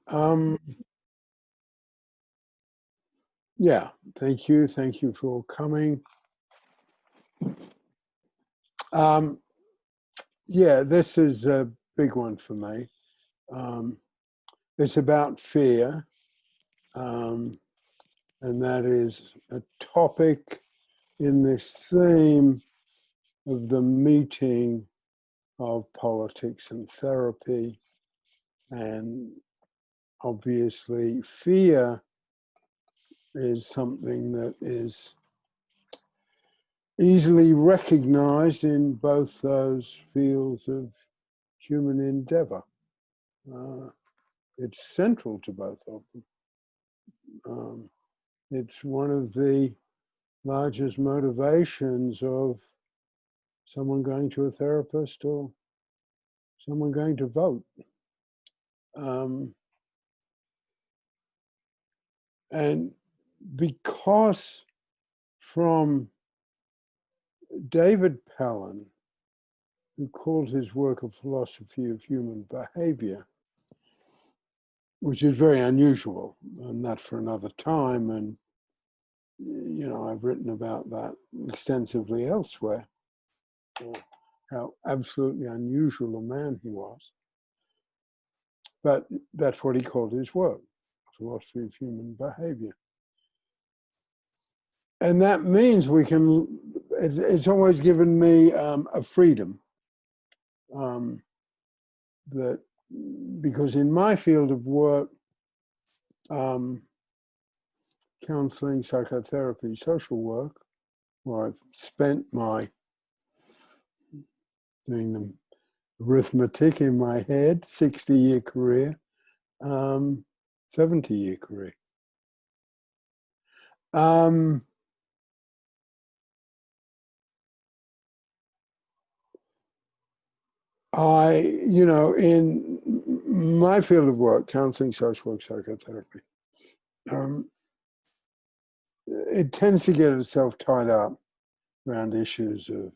Um, yeah, thank you. Thank you for coming. Um, yeah, this is a big one for me. Um, it's about fear, um, and that is a topic in this theme of the meeting of politics and therapy. And obviously, fear is something that is easily recognized in both those fields of human endeavor. Uh, it's central to both of them. It's one of the largest motivations of someone going to a therapist or someone going to vote. Um, and because from David Palin, who called his work a philosophy of human behavior, which is very unusual, and that for another time. And, I've written about that extensively elsewhere, how absolutely unusual a man he was. But that's what he called his work, philosophy of human behavior. And that means it's always given me a freedom that, because in my field of work, counseling, psychotherapy, social work, where I've spent my doing the arithmetic in my head, 60-year career, 70-year career. In my field of work, counseling, social work, psychotherapy, it tends to get itself tied up around issues of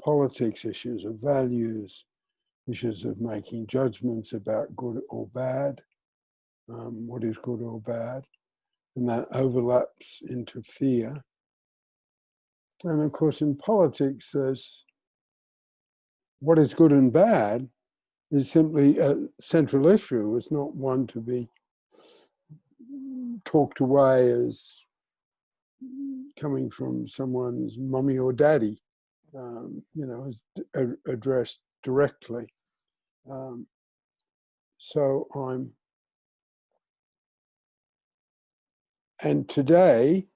politics, issues of values, issues of making judgments about good or bad, what is good or bad, and that overlaps into fear. And of course, in politics, there's what is good and bad is simply a central issue. It's not one to be talked away as coming from someone's mummy or daddy, is addressed directly. So and today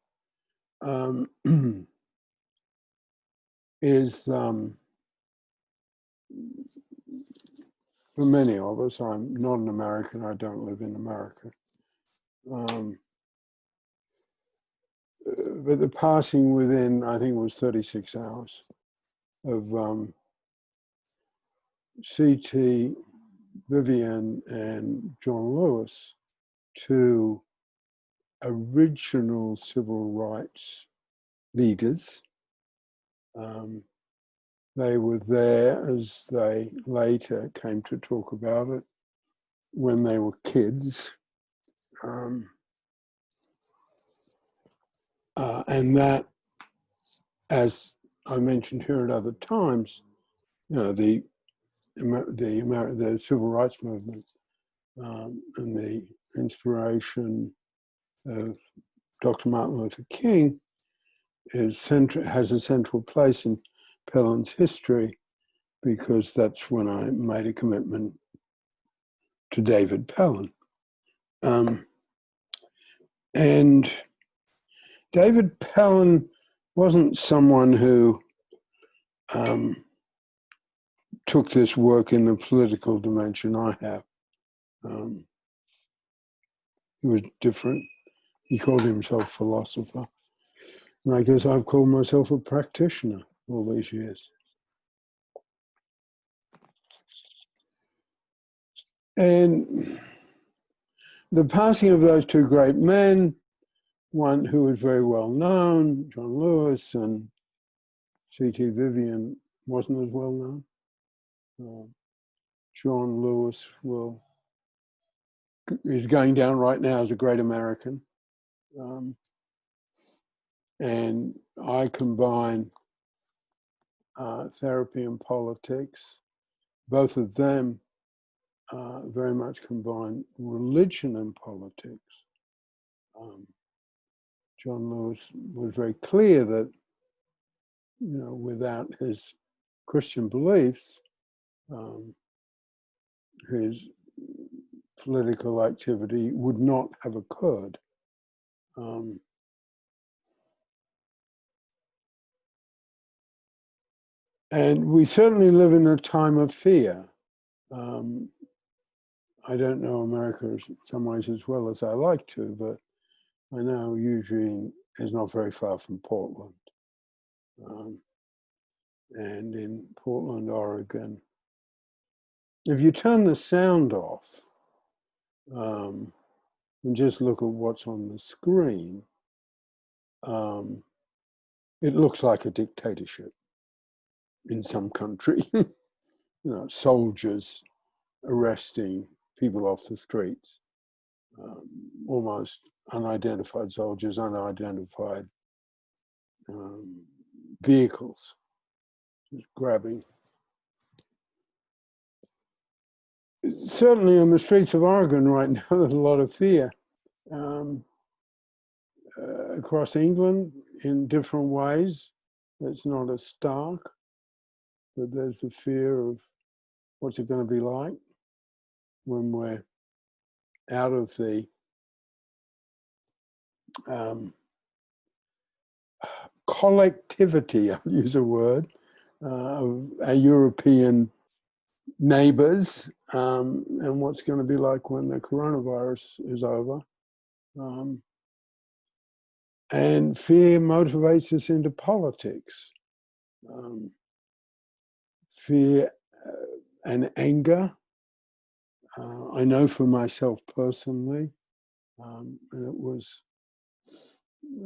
is, for many of us, I'm not an American, I don't live in America. But the passing within, I think it was 36 hours, of C.T. Vivian and John Lewis, two original civil rights leaders. They were there, as they later came to talk about it, when they were kids. And that, as I mentioned here at other times, the civil rights movement and the inspiration of Dr. Martin Luther King has a central place in Palin's history, because that's when I made a commitment to David Palin. And David Palin wasn't someone who took this work in the political dimension I have. He was different. He called himself philosopher. And I guess I've called myself a practitioner all these years. And the passing of those two great men, one who was very well known, John Lewis, and C.T. Vivian wasn't as well known. John Lewis will is going down right now as a great American. And I combine therapy and politics. Both of them very much combine religion and politics. John Lewis was very clear that, without his Christian beliefs, his political activity would not have occurred. And we certainly live in a time of fear. I don't know America in some ways as well as I like to, but I know Eugene is not very far from Portland. And in Portland, Oregon, if you turn the sound off and just look at what's on the screen, it looks like a dictatorship in some country. Soldiers arresting people off the streets, almost unidentified soldiers, unidentified vehicles, just grabbing. Certainly on the streets of Oregon right now, there's a lot of fear. Across England, in different ways, it's not as stark, but there's the fear of what's it going to be like when we're out of the collectivity, I'll use a word, of our European neighbors, and what's going to be like when the coronavirus is over. And fear motivates us into politics. Fear and anger. I know for myself personally, and it was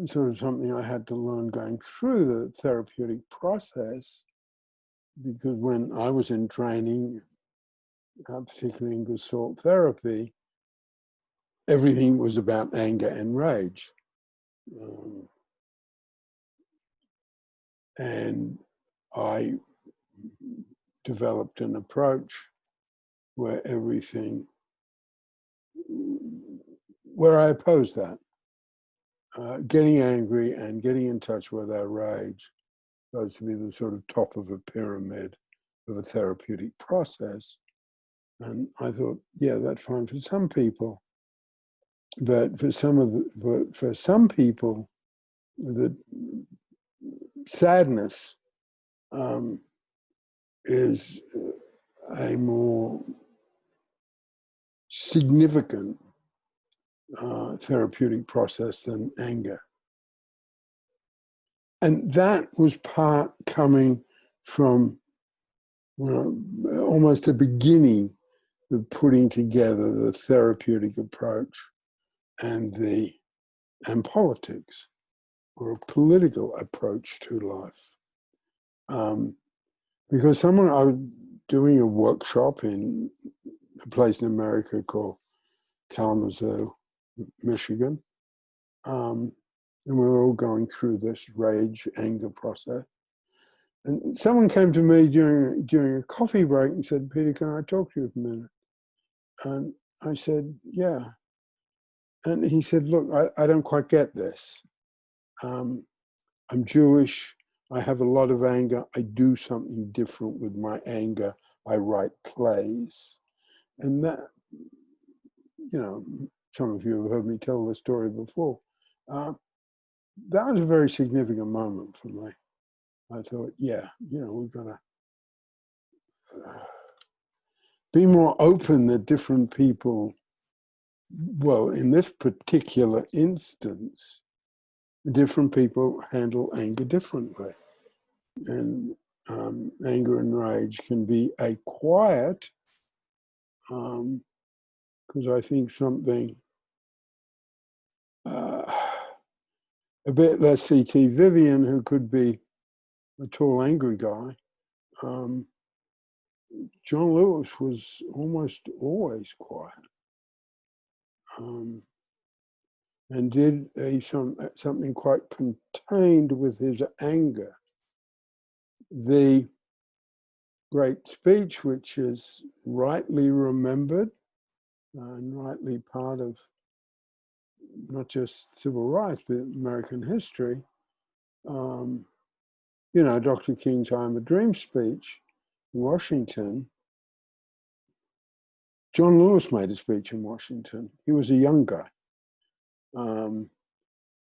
sort of something I had to learn going through the therapeutic process, because when I was in training, particularly in Gestalt therapy, everything was about anger and rage. And I developed an approach where I opposed that. Getting angry and getting in touch with our rage supposed to be the sort of top of a pyramid of a therapeutic process. And I thought, yeah, that's fine for some people. But for some people, the sadness is a more significant therapeutic process than anger. And that was part coming from almost a beginning of putting together the therapeutic approach and politics, or a political approach to life. Because I was doing a workshop in a place in America called Kalamazoo, Michigan. And we were all going through this rage, anger process. And someone came to me during a coffee break and said, "Peter, can I talk to you for a minute?" And I said, "Yeah." And he said, "Look, I don't quite get this. I'm Jewish. I have a lot of anger. I do something different with my anger. I write plays." And that, some of you have heard me tell this story before. That was a very significant moment for me. I thought, yeah, we've got to be more open that different people, well, in this particular instance, different people handle anger differently. And anger and rage can be a quiet, because I think something a bit less C.T. Vivian, who could be a tall, angry guy. John Lewis was almost always quiet. and did something quite contained with his anger. The great speech, which is rightly remembered and rightly part of not just civil rights, but American history. Dr. King's "I Am a Dream" speech in Washington. John Lewis made a speech in Washington. He was a young guy.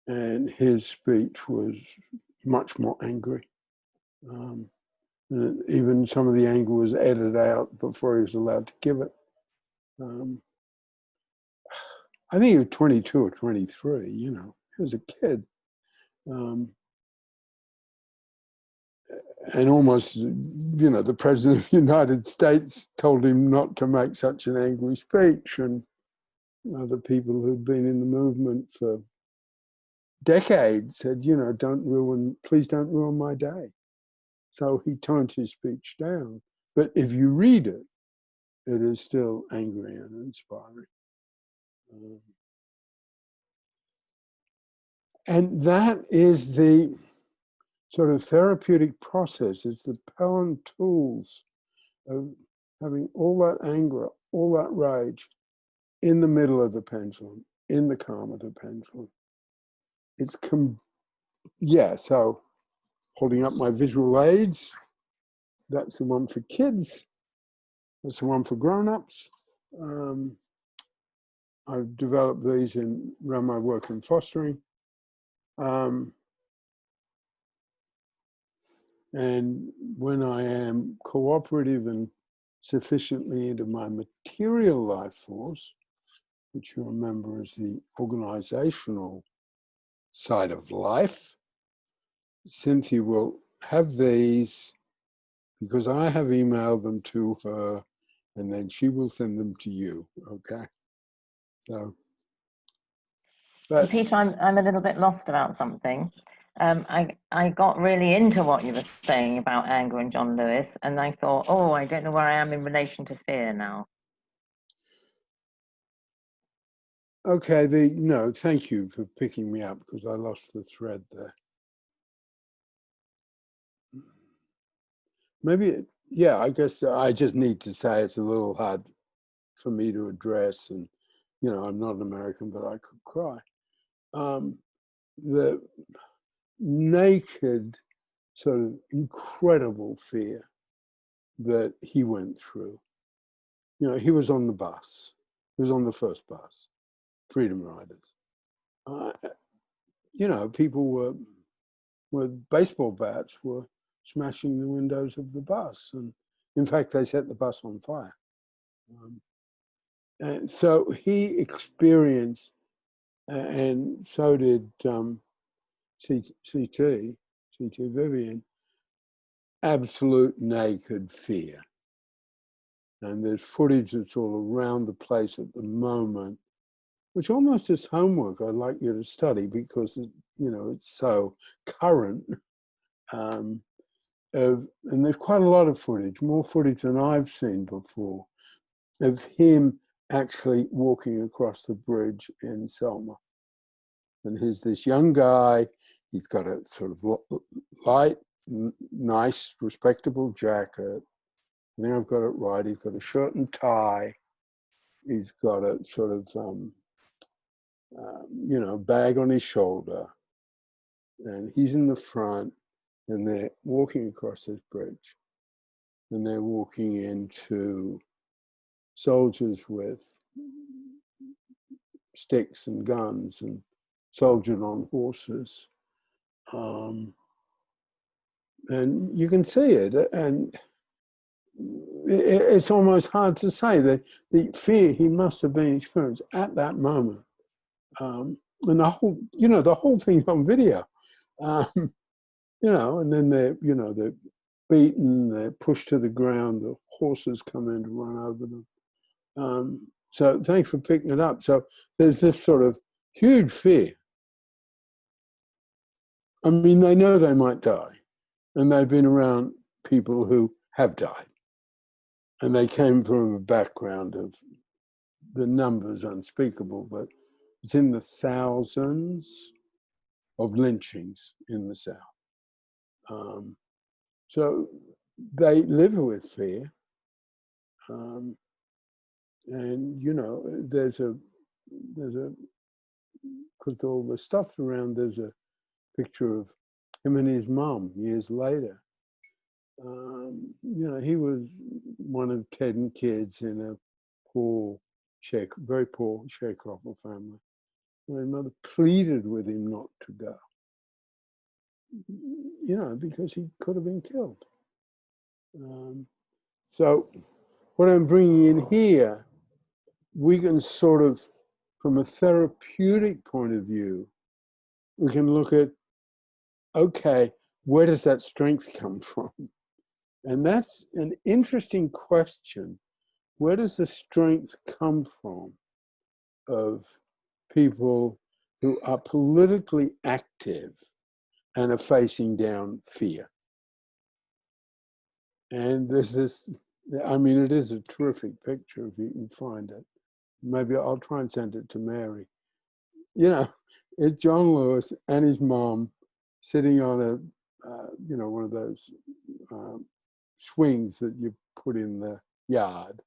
And his speech was much more angry. And even some of the anger was edited out before he was allowed to give it. I think he was 22 or 23, he was a kid. And almost, the President of the United States told him not to make such an angry speech. And other people who'd been in the movement for decades said, please don't ruin my day. So he toned his speech down. But if you read it, it is still angry and inspiring. And that is the sort of therapeutic process. It's the power and tools of having all that anger, all that rage in the middle of the pendulum, in the calm of the pendulum. So holding up my visual aids, that's the one for kids. That's the one for grown-ups. I've developed these around my work in fostering. And when I am cooperative and sufficiently into my material life force, which you remember is the organizational side of life, Cynthia will have these because I have emailed them to her, and then she will send them to you, okay? So, Peter, I'm a little bit lost about something. I got really into what you were saying about anger and John Lewis, and I thought, I don't know where I am in relation to fear now. Okay, thank you for picking me up because I lost the thread there. Maybe, I guess I just need to say it's a little hard for me to address, and I'm not an American, but I could cry. The naked, sort of incredible fear that he went through. He was on the bus. He was on the first bus, Freedom Riders. People with baseball bats were smashing the windows of the bus, and in fact, they set the bus on fire. And so he experienced, and so did CT Vivian, absolute naked fear. And there's footage that's all around the place at the moment, which almost is homework I'd like you to study because it's so current. And there's quite a lot of footage, more footage than I've seen before, of him actually walking across the bridge in Selma. And here's this young guy. He's got a sort of light, nice, respectable jacket. I think I've got it right. He's got a shirt and tie. He's got a sort of, bag on his shoulder. And he's in the front, and they're walking across this bridge. And they're walking into soldiers with sticks and guns and soldiers on horses. And you can see it. And it's almost hard to say that the fear he must have been experienced at that moment. And the whole thing's on video. And then they're beaten, they're pushed to the ground, the horses come in to run over them. So thanks for picking it up. So there's this sort of huge fear. I mean, they know they might die, and they've been around people who have died. And they came from a background of the numbers unspeakable, but it's in the thousands of lynchings in the South. So they live with fear. And, you know, there's a, with all the stuff around, there's a picture of him and his mum years later. You know, he was one of 10 kids in a very poor sharecropper family. My mother pleaded with him not to go, you know, because he could have been killed. So what I'm bringing in here, we can sort of, from a therapeutic point of view, we can look at, okay, where does that strength come from? And that's an interesting question. Where does the strength come from of people who are politically active and are facing down fear? And there's this, I mean, it is a terrific picture if you can find it. Maybe I'll try and send it to Mary. You know, it's John Lewis and his mom sitting on a, you know, one of those swings that you put in the yard.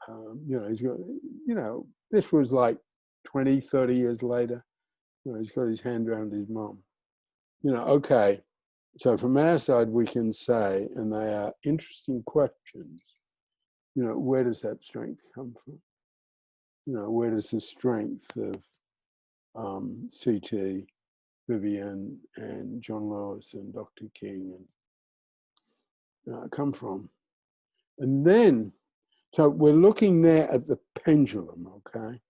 You know, he's got, you know, this was like 20, 30 years later. You know, he's got his hand around his mom. You know, okay, so from our side, we can say, and they are interesting questions, you know, where does that strength come from? You know, where does the strength of CT, Vivian, and John Lewis, and Dr. King come from? And then, so we're looking there at the pendulum, okay?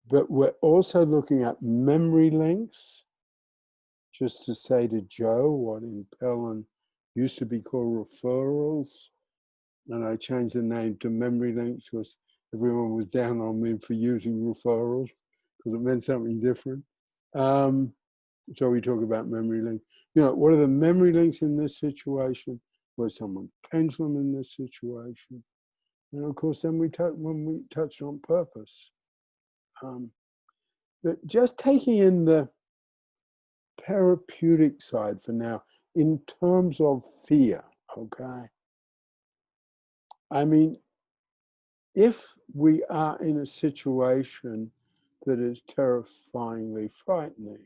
But we're also looking at memory links, just to say to Joe what in Pelham used to be called referrals. And I changed the name to memory links because everyone was down on me for using referrals because it meant something different. So we talk about memory links. You know, what are the memory links in this situation? Was someone pendulum in this situation? And of course, then when we touched on purpose. But just taking in the therapeutic side for now, in terms of fear, okay? I mean, if we are in a situation that is terrifyingly frightening,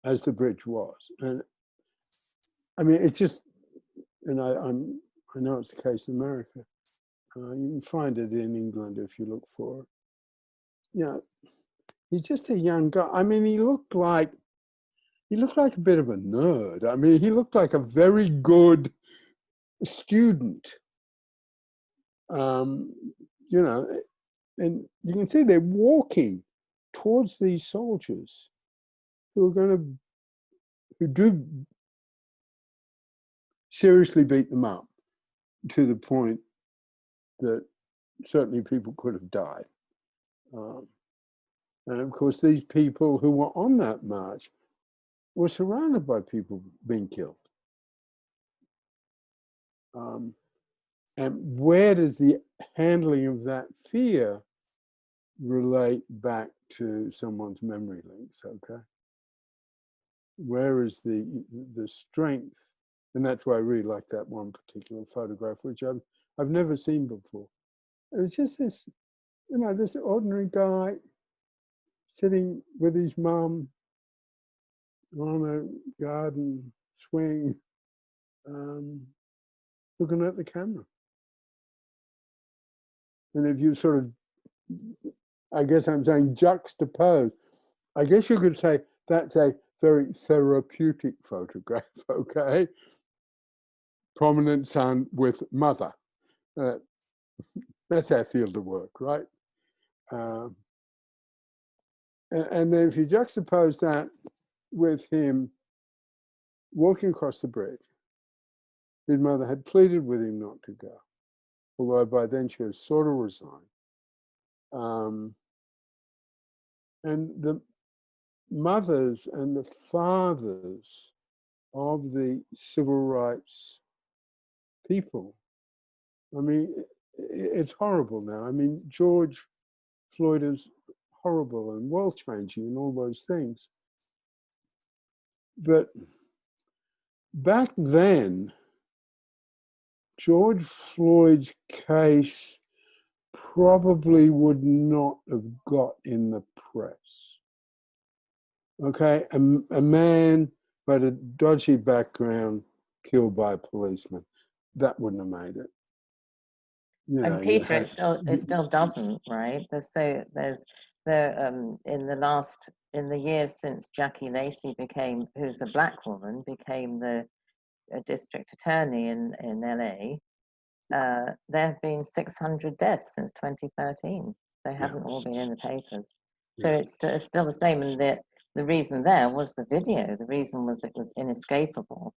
as the bridge was, and I mean, it's just, and I know it's the case in America. You can find it in England if you look for it. You know, he's just a young guy. I mean, he looked like a bit of a nerd. I mean, he looked like a very good student. You know, and you can see they're walking towards these soldiers who do seriously beat them up to the point that certainly people could have died. And of course, these people who were on that march were surrounded by people being killed. And where does the handling of that fear relate back to someone's memory links, okay? Where is the strength? And that's why I really like that one particular photograph, which I've never seen before. It's just this, you know, this ordinary guy sitting with his mum on a garden swing, looking at the camera. And if you sort of, I guess I'm saying juxtapose, I guess you could say that's a very therapeutic photograph, okay? Prominent son with mother. That's our field of work, right? And then if you juxtapose that with him walking across the bridge, his mother had pleaded with him not to go, although by then she was sort of resigned. And the mothers and the fathers of the civil rights people, I mean, it's horrible now. I mean, George Floyd is horrible and world-changing and all those things. But back then, George Floyd's case probably would not have got in the press. Okay, a man who had a dodgy background killed by a policeman, that wouldn't have made it. You know, And Peter, it still doesn't, right? There's in the years since Jackie Lacey became, who's a black woman, became the district attorney in LA. There have been 600 deaths since 2013. They haven't all been in the papers, so it's still the same. And the reason there was the video. The reason was it was inescapable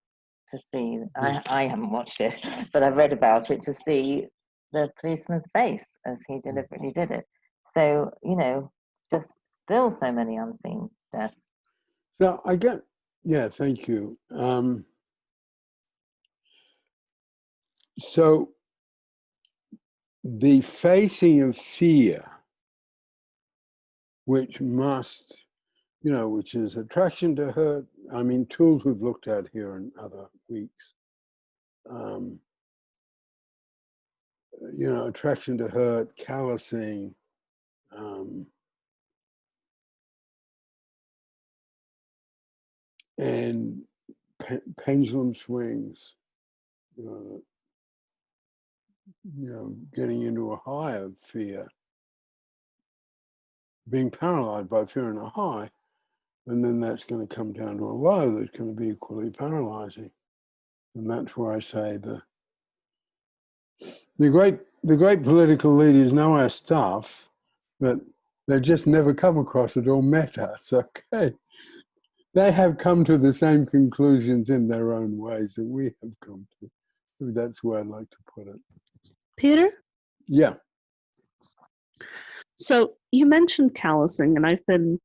to see. I haven't watched it, but I've read about it to see the policeman's face as he deliberately did it. So, you know, just still so many unseen deaths. So I get, yeah, thank you. So the facing of fear, which must, you know, which is attraction to hurt. I mean, tools we've looked at here in other weeks. You know, attraction to hurt, callousing, and pendulum swings, you know, getting into a high of fear, being paralyzed by fear in a high, and then that's going to come down to a low that's going to be equally paralyzing. And that's where I say the great political leaders know our stuff, but they've just never come across it or met us. Okay, they have come to the same conclusions in their own ways that we have come to. That's where I'd like to put it. Peter? Yeah. So you mentioned callousing, and I've been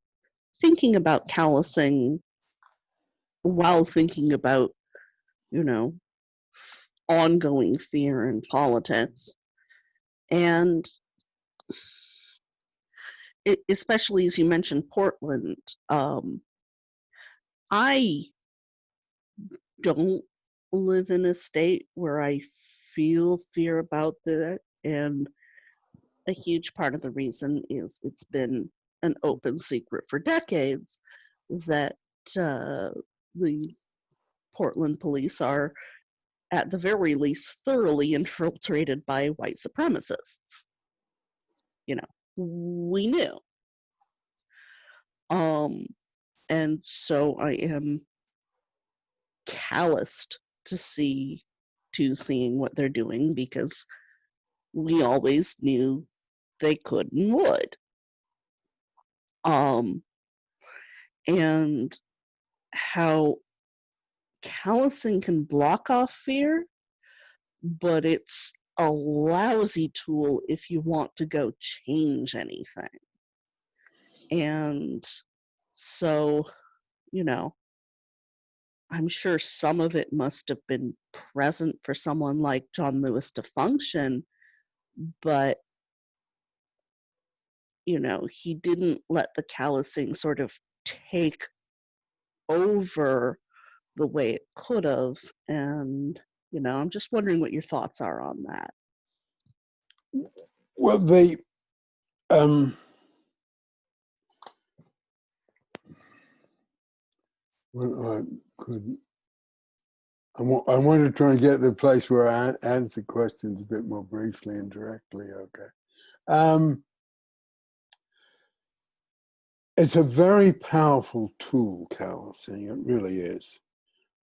thinking about callousing while thinking about, you know, ongoing fear in politics. And especially as you mentioned Portland, I don't live in a state where I feel fear about that. And a huge part of the reason is it's been an open secret for decades that the Portland police are, at the very least, thoroughly infiltrated by white supremacists. You know, we knew. And so I am calloused to seeing what they're doing, because we always knew they could and would. And how callousing can block off fear, but it's a lousy tool if you want to go change anything. And so, you know, I'm sure some of it must have been present for someone like John Lewis to function, but, you know, he didn't let the callousing sort of take over the way it could have. And, you know, I'm just wondering what your thoughts are on that. Well, well, I want to try and get to the place where I answer questions a bit more briefly and directly. Okay. It's a very powerful tool, callousing. It really is.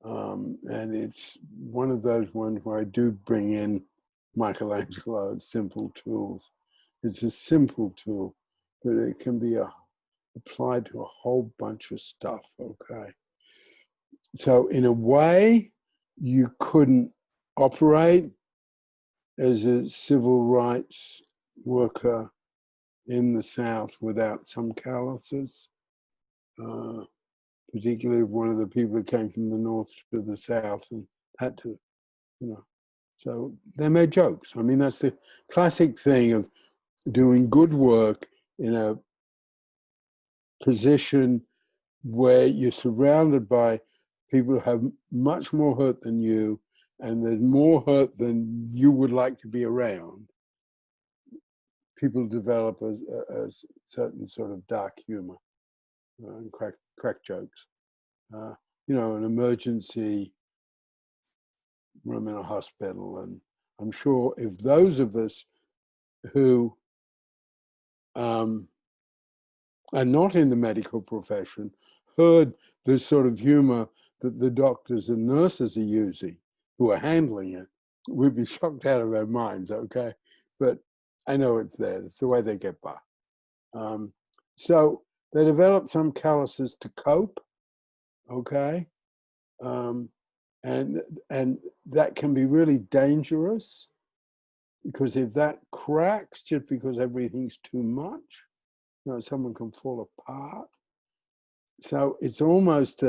And it's one of those ones where I do bring in Michelangelo's simple tools. It's a simple tool, but it can be applied to a whole bunch of stuff, okay? So in a way, you couldn't operate as a civil rights worker in the South without some calluses, particularly if one of the people who came from the North to the South and had to, you know, So they made jokes. I mean, that's the classic thing of doing good work in a position where you're surrounded by people who have much more hurt than you, and there's more hurt than you would like to be around. People develop a certain sort of dark humor and crack jokes. An emergency room in a hospital, and I'm sure if those of us who are not in the medical profession heard this sort of humor that the doctors and nurses are using, who are handling it, we'd be shocked out of our minds, okay? But I know it's there. It's the way they get by. So they develop some calluses to cope, okay? And that can be really dangerous, because if that cracks just because everything's too much, someone can fall apart. So it's almost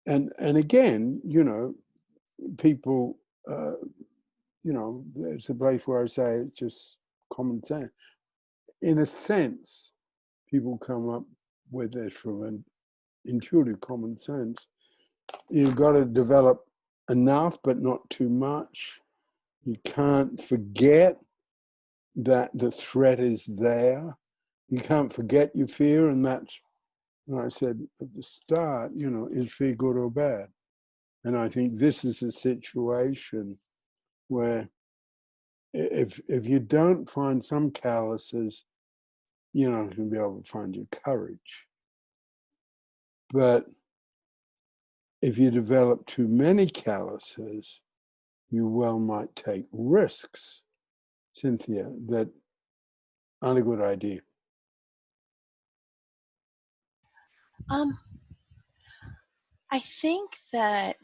and again, people, it's a place where I say it's just common sense. In a sense, people come up with this from an intuitive common sense. You've got to develop enough, but not too much. You can't forget that the threat is there. You can't forget your fear, and that's, I said at the start, is fear good or bad? And I think this is a situation where if you don't find some calluses, you're not going to be able to find your courage. But if you develop too many calluses, you well might take risks, Cynthia, that aren't a good idea. I think that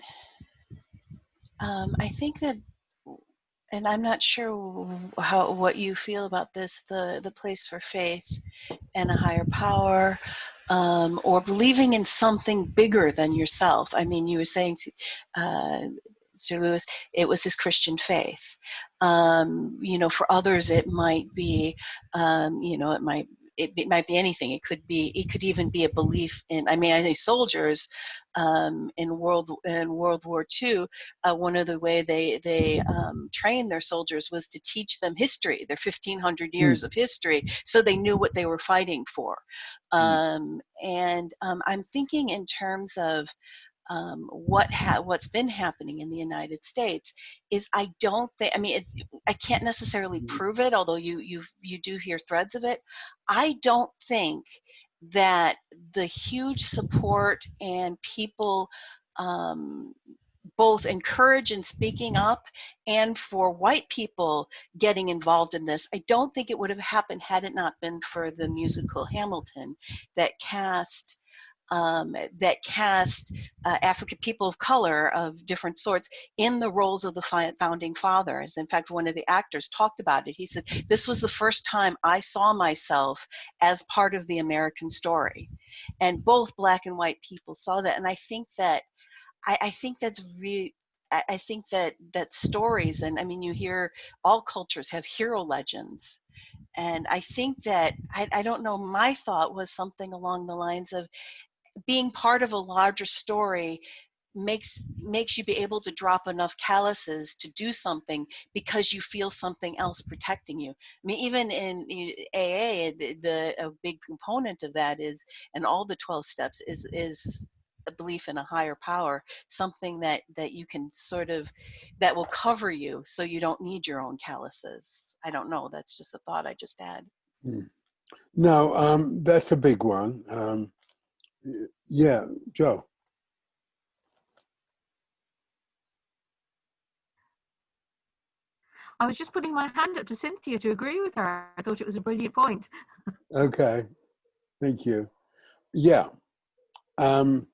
and I'm not sure what you feel about this, the place for faith and a higher power, or believing in something bigger than yourself. I mean, you were saying, Sir Lewis, it was his Christian faith. For others, it might be, it might be anything. It could even be a belief in. I mean, I think soldiers in World War II, one of the way they trained their soldiers was to teach them history, their 1,500 years of history, so they knew what they were fighting for. I'm thinking in terms of what's been happening in the United States is, I don't think, I mean, I can't necessarily prove it, although you do hear threads of it. I don't think that the huge support and people both encourage in speaking up, and for white people getting involved in this, I don't think it would have happened had it not been for the musical Hamilton that cast African people of color of different sorts in the roles of the founding fathers. In fact, one of the actors talked about it. He said, "This was the first time I saw myself as part of the American story." And both black and white people saw that. And I think that I think that's really, I think that stories, and I mean, you hear all cultures have hero legends. And I think that, I don't know, my thought was something along the lines of being part of a larger story makes you be able to drop enough calluses to do something because you feel something else protecting you. I mean, even in AA, a big component of that is, and all the 12 steps is a belief in a higher power, something that you can sort of, that will cover you so you don't need your own calluses. I don't know, that's just a thought I just had. No, that's a big one. Yeah, Joe. I was just putting my hand up to Cynthia to agree with her. I thought it was a brilliant point. Okay, thank you. Yeah, I'm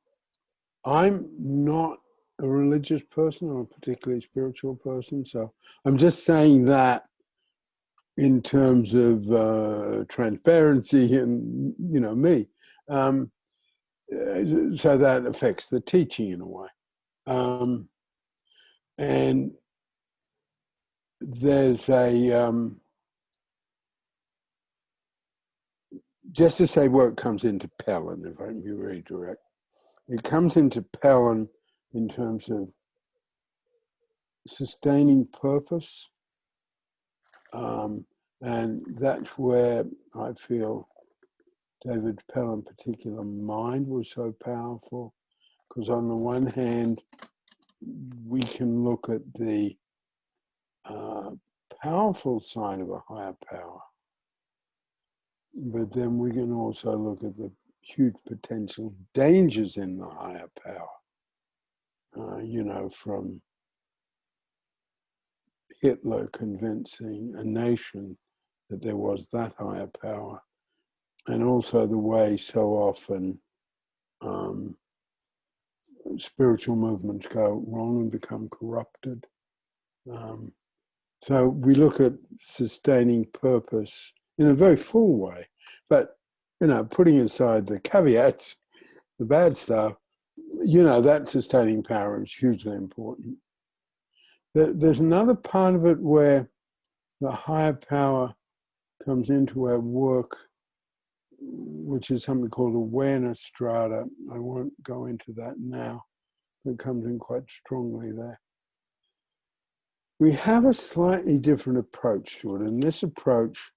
not a religious person. I'm a particularly spiritual person. So I'm just saying that in terms of transparency and, me. So that affects the teaching in a way. And there's a, just to say where it comes into Pelham, if I can be very direct, it comes into Pelham in terms of sustaining purpose. And that's where I feel David Pelham's particular mind was so powerful, because on the one hand, we can look at the powerful side of a higher power, but then we can also look at the huge potential dangers in the higher power. You know, from Hitler convincing a nation that there was that higher power, and also the way so often spiritual movements go wrong and become corrupted. So we look at sustaining purpose in a very full way, but, you know, putting aside the caveats, the bad stuff, you know, that sustaining power is hugely important. There's another part of it where the higher power comes into our work, which is something called awareness strata. I won't go into that now, but it comes in quite strongly there. We have a slightly different approach to it, and this approach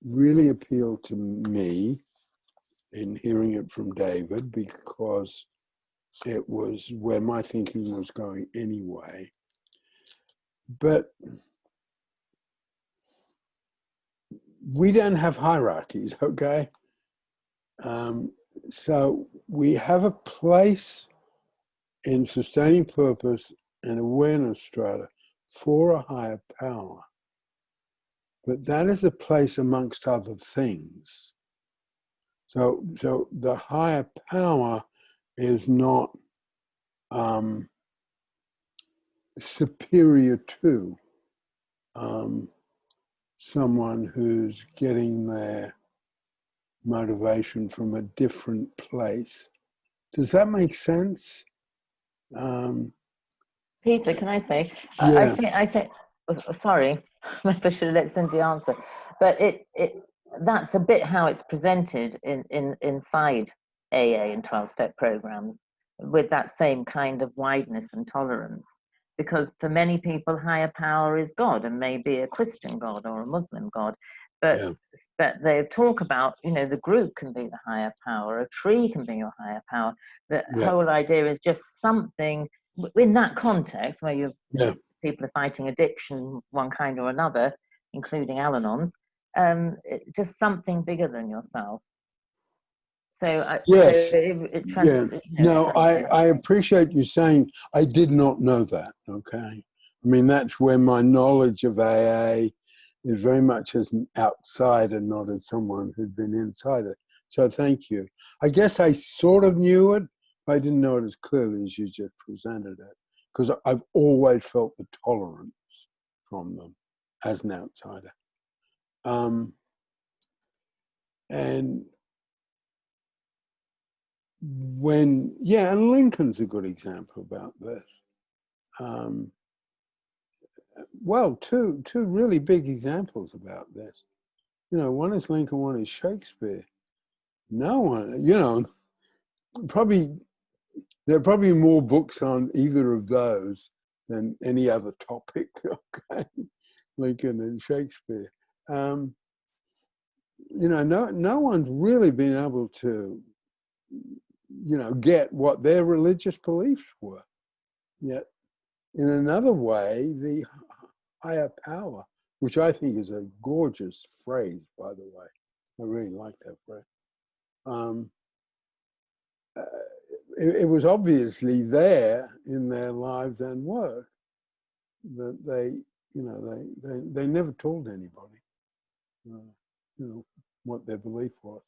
really appealed to me in hearing it from David, because it was where my thinking was going anyway. But we don't have hierarchies, okay? So we have a place in sustaining purpose and awareness strata for a higher power. But that is a place amongst other things. So the higher power is not superior to someone who's getting their motivation from a different place. Does that make sense? Peter, can I say? Yeah. I think. Sorry, maybe I should have let Cindy answer, but that's a bit how it's presented inside AA and 12-step programs, with that same kind of wideness and tolerance. Because for many people, higher power is God, and maybe a Christian God or a Muslim God, but Yeah. but they talk about, you know, the group can be the higher power, a tree can be your higher power. The whole idea is just something in that context where people are fighting addiction, one kind or another, including Al-Anons, just something bigger than yourself. So Yes. No, something. I appreciate you saying I did not know that, okay? I mean, that's where my knowledge of AA is very much as an outsider, not as someone who'd been inside it. So thank you. I guess I sort of knew it, but I didn't know it as clearly as you just presented it, because I've always felt the tolerance from them as an outsider. And and Lincoln's a good example about this. Well, two really big examples about this. You know, one is Lincoln, one is Shakespeare. No one, you know, there are probably more books on either of those than any other topic, okay? Lincoln and Shakespeare. You know, no one's really been able to, you know, get what their religious beliefs were. Yet, in another way, the higher power, which I think is a gorgeous phrase, by the way. I really like that phrase. It was obviously there in their lives and work, that they, you know, they never told anybody, you know, what their belief was,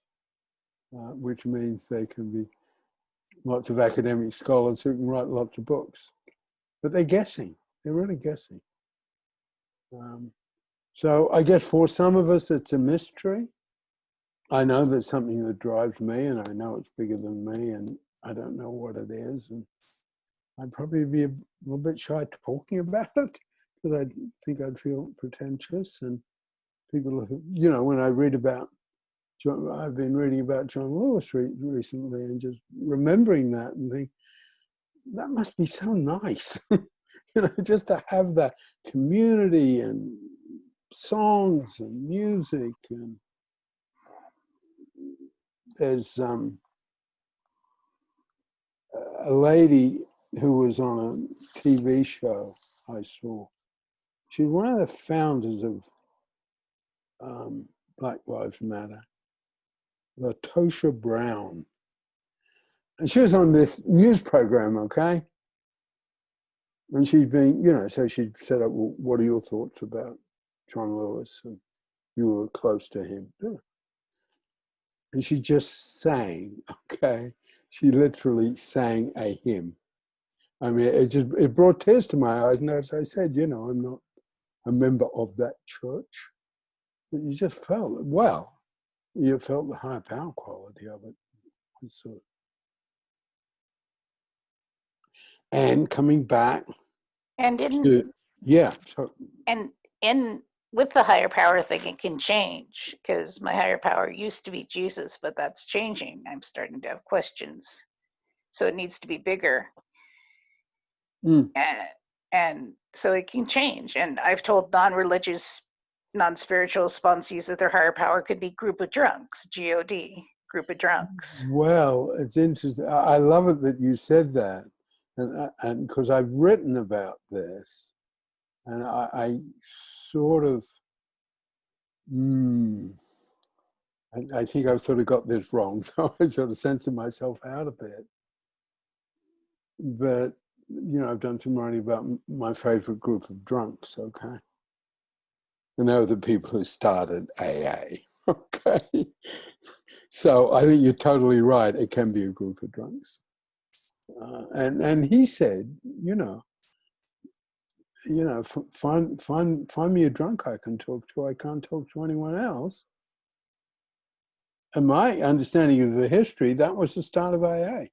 which means they can be lots of academic scholars who can write lots of books, but they're guessing. They're really guessing. So I guess for some of us, it's a mystery. I know there's something that drives me, and I know it's bigger than me, and I don't know what it is. And I'd probably be a little bit shy talking about it because I think I'd feel pretentious. And people, you know, when I read about John, I've been reading about John Lewis recently, and just remembering that and think that must be so nice, you know, just to have that community and songs and music. And there's a lady who was on a TV show I saw. She's one of the founders of Black Lives Matter, Latosha Brown. And she was on this news program, okay? And she'd been, you know, so she'd said, well, what are your thoughts about John Lewis? And you were close to him. Yeah. And she just sang, okay? She literally sang a hymn. I mean, it brought tears to my eyes. And as I said, you know, I'm not a member of that church. But you just felt, well, you felt the high power quality of it. So, and coming back And in to, yeah. So, and in with the higher power thing, it can change because my higher power used to be Jesus, but that's changing. I'm starting to have questions, so it needs to be bigger, and so it can change. And I've told non-religious, non-spiritual sponsees that their higher power could be group of drunks, God, group of drunks. well, it's interesting. I love it that you said that, and because I've written about this, and I sort of, I think I've sort of got this wrong, so I sort of censored myself out a bit. But, you know, I've done some writing about my favorite group of drunks, okay? And they were the people who started AA, okay? So I think you're totally right. It can be a group of drunks. And he said, you know, find me a drunk I can talk to. I can't talk to anyone else. And my understanding of the history, that was the start of AA,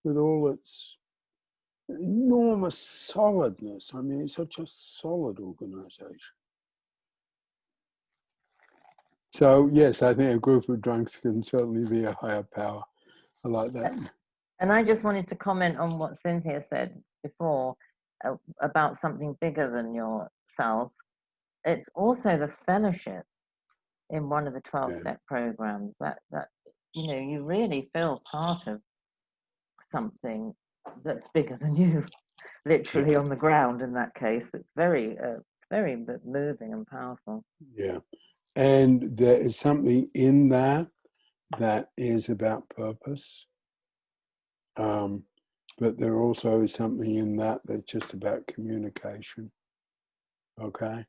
with all its enormous solidness. I mean, it's such a solid organization. So yes, I think a group of drunks can certainly be a higher power. I like that. And I just wanted to comment on what Cynthia said before about something bigger than yourself. It's also the fellowship in one of the 12-step programs that you know, you really feel part of something that's bigger than you, literally on the ground. In that case, it's very moving and powerful. Yeah, and there is something in that is about purpose. But there also is something in that that's just about communication. Okay,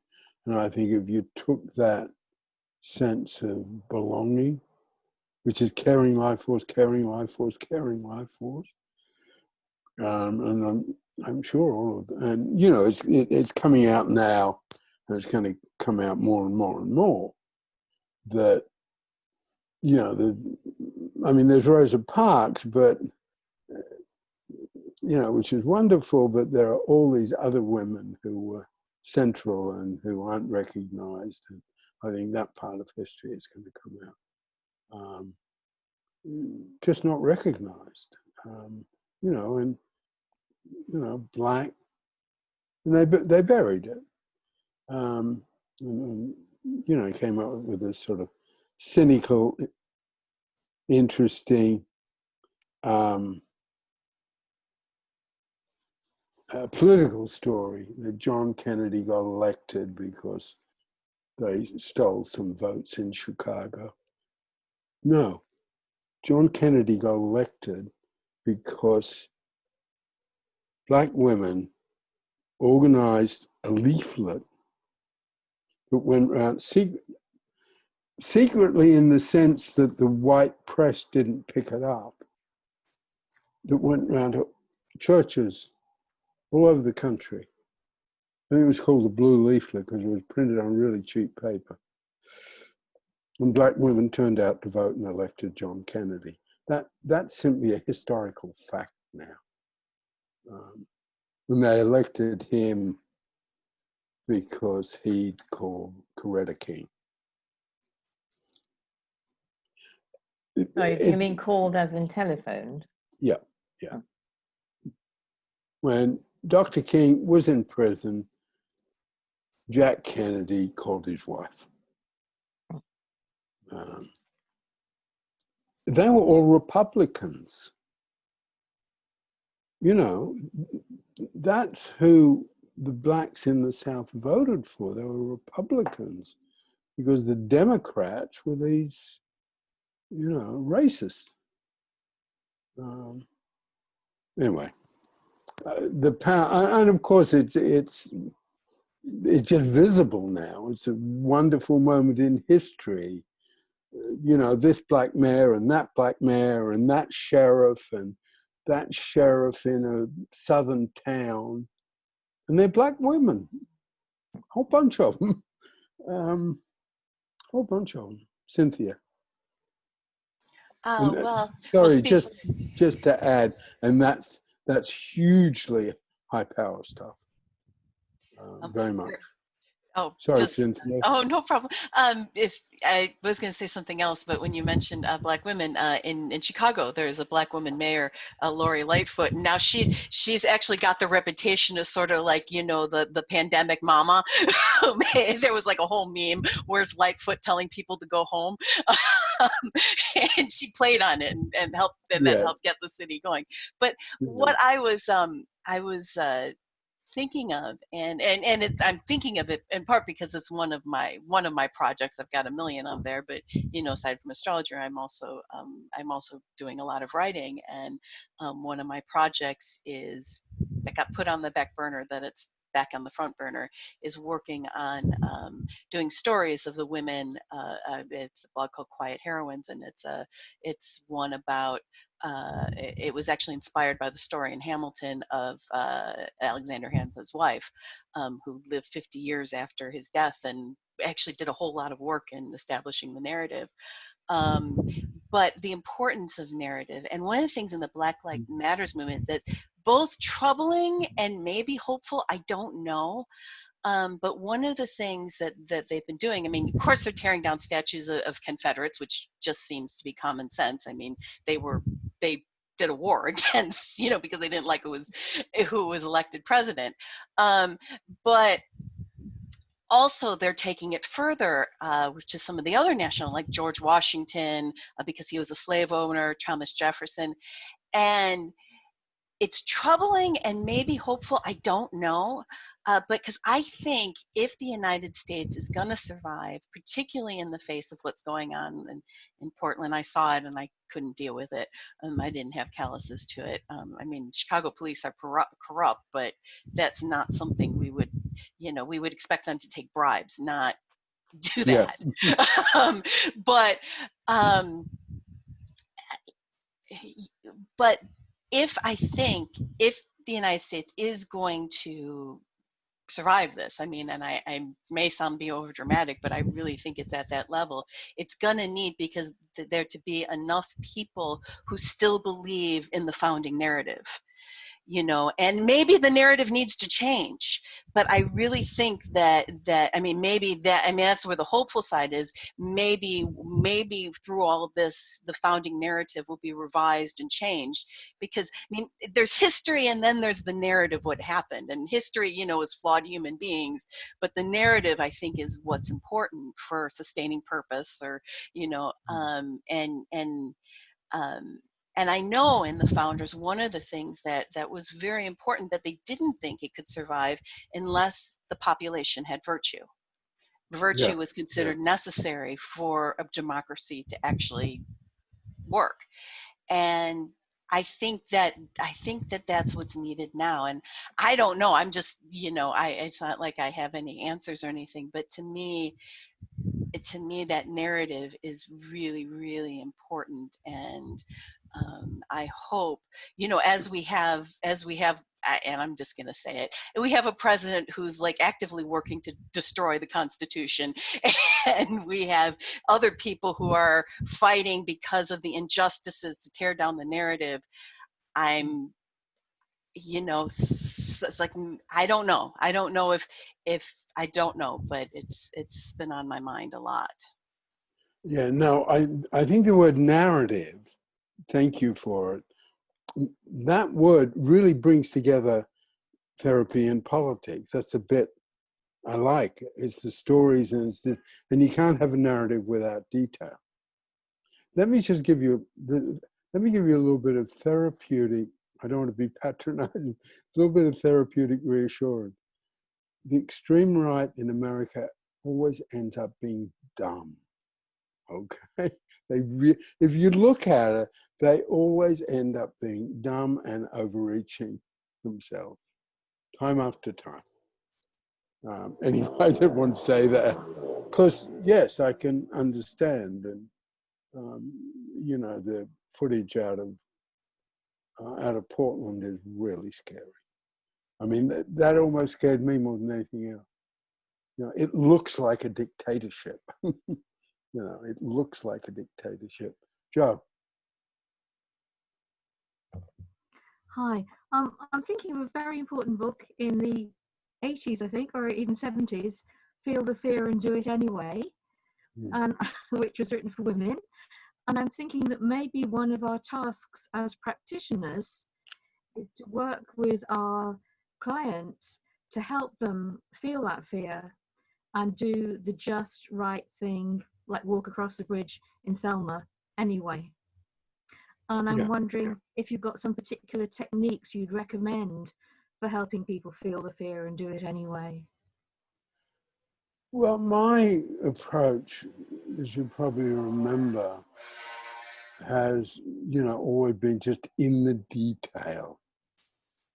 and I think if you took that sense of belonging, which is caring life force, and I'm sure all of them, and you know, it's coming out now, and it's going to come out more and more and more. That, you know, I mean, there's Rosa Parks, but you know, which is wonderful, but there are all these other women who were central and who aren't recognized. And I think that part of history is going to come out. Just not recognized, you know, and, you know, Black, and they buried it. And, you know, came up with this sort of cynical, interesting, political story that John Kennedy got elected because they stole some votes in Chicago. No, John Kennedy got elected because Black women organized a leaflet that went around secretly, in the sense that the white press didn't pick it up, that went around to churches all over the country. I think it was called the Blue Leaflet because it was printed on really cheap paper. And Black women turned out to vote and elected John Kennedy. That's simply a historical fact now. When they elected him because he'd called Coretta King. Oh, you mean called as in telephoned? Yeah, yeah. When Dr. King was in prison, Jack Kennedy called his wife. They were all Republicans. You know, that's who the blacks in the South voted for. They were Republicans because the Democrats were these, you know, racists. Anyway, the power, and of course, it's just visible now. It's a wonderful moment in history. You know, this black mayor and that black mayor and that sheriff in a southern town, and they're black women, whole bunch of them, whole bunch of them. Cynthia. Oh, And, well, sorry, speak. just to add, and that's hugely high power stuff. Very much. Oh, Sorry, just, Cynthia. oh, no problem. If I was going to say something else, but when you mentioned black women in Chicago, there's a black woman mayor, Lori Lightfoot, and now she's actually got the reputation as sort of like, you know, the pandemic mama. There was like a whole meme, where's Lightfoot telling people to go home, and she played on it and helped, and that helped get the city going. But what I was thinking of, I'm thinking of it in part because it's one of my projects. I've got a million of there, but you know, aside from astrologer, I'm also doing a lot of writing, and one of my projects is that got put on the back burner, that it's back on the front burner, is working on doing stories of the women. It's a blog called Quiet Heroines, and it's one about it was actually inspired by the story in Hamilton of Alexander Hamilton's wife, who lived 50 years after his death and actually did a whole lot of work in establishing the narrative. But the importance of narrative, and one of the things in the Black Lives Matters movement that both troubling and maybe hopeful, I don't know. But one of the things that they've been doing, I mean, of course, they're tearing down statues of Confederates, which just seems to be common sense. I mean, they did a war against, you know, because they didn't like who was elected president. But also, they're taking it further, which is some of the other national, like George Washington, because he was a slave owner, Thomas Jefferson, and it's troubling and maybe hopeful, I don't know, but because I think if the United States is going to survive, particularly in the face of what's going on in Portland, I saw it and I couldn't deal with it. I didn't have calluses to it. I mean, Chicago police are corrupt, but that's not something we would, you know, we would expect them to take bribes, not do that. But if the United States is going to survive this, I mean, and I may sound be over dramatic, but I really think it's at that level. It's gonna need, because there to be enough people who still believe in the founding narrative, you know, and maybe the narrative needs to change, but I really think that I mean, that's where the hopeful side is. Maybe through all of this, the founding narrative will be revised and changed, because I mean, there's history and then there's the narrative, what happened, and history, you know, is flawed human beings, but the narrative, I think, is what's important for sustaining purpose, or, you know, and I know in the founders, one of the things that was very important, that they didn't think it could survive unless the population had virtue. Virtue was considered necessary for a democracy to actually work. And I think that that's what's needed now. And I don't know, I'm just, you know, it's not like I have any answers or anything, but to me, that narrative is really, really important. And I hope, you know, as we have, and I'm just going to say it, we have a president who's like actively working to destroy the Constitution, and we have other people who are fighting because of the injustices to tear down the narrative. I'm you know, it's like, I don't know. I don't know if I don't know, but it's been on my mind a lot. Yeah, no, I think the word narrative, thank you for it. That word really brings together therapy and politics. That's a bit I like. It's the stories and and you can't have a narrative without detail. Let me just give you let me give you a little bit of therapeutic. I don't want to be patronizing. A little bit of therapeutic reassurance. The extreme right in America always ends up being dumb. Okay, if you look at it, they always end up being dumb and overreaching themselves, time after time. Anyway, I didn't want to say that because yes, I can understand, and you know, the footage out of Portland is really scary. I mean, that almost scared me more than anything else. You know, it looks like a dictatorship. You know, it looks like a dictatorship. Joe. Hi. I'm thinking of a very important book in the 80s, I think, or even 70s, Feel the Fear and Do It Anyway, and which was written for women. And I'm thinking that maybe one of our tasks as practitioners is to work with our clients to help them feel that fear and do the just right thing, like walk across the bridge in Selma anyway. And I'm wondering if you've got some particular techniques you'd recommend for helping people feel the fear and do it anyway. Well, my approach, as you probably remember, has, you know, always been just in the detail.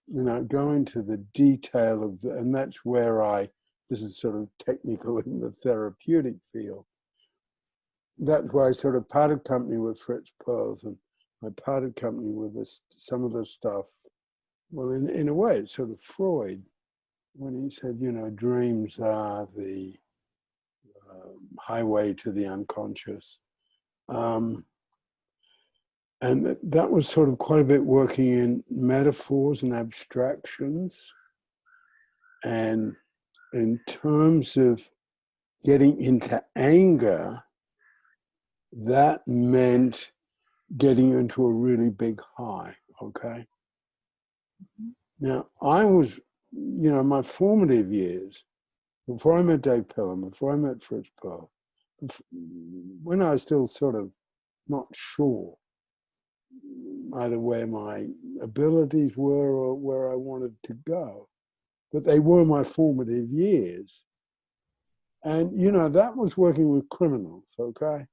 You know, go into the detail of, and that's where this is sort of technical in the therapeutic field. That's why I sort of parted company with Fritz Perls, and I parted company with some of the stuff. Well, in a way, it's sort of Freud, when he said, you know, dreams are the highway to the unconscious. And that was sort of quite a bit working in metaphors and abstractions. And in terms of getting into anger, that meant getting into a really big high, okay? Now, I was, you know, my formative years, before I met Dave Pelham, before I met Fritz Perl, when I was still sort of not sure either where my abilities were or where I wanted to go, but they were my formative years. And, you know, that was working with criminals, okay?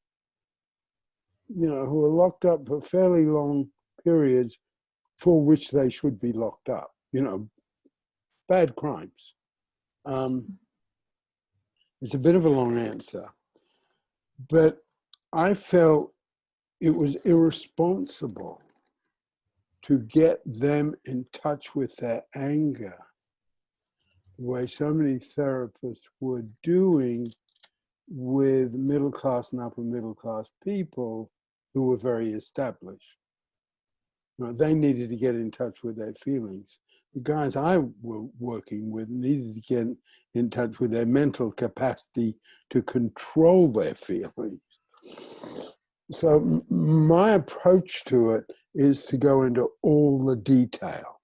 You know, who are locked up for fairly long periods for which they should be locked up, you know, bad crimes. It's a bit of a long answer, but I felt it was irresponsible to get them in touch with their anger the way so many therapists were doing with middle class and upper middle class people who were very established. Now, they needed to get in touch with their feelings. The guys I were working with needed to get in touch with their mental capacity to control their feelings. So my approach to it is to go into all the detail.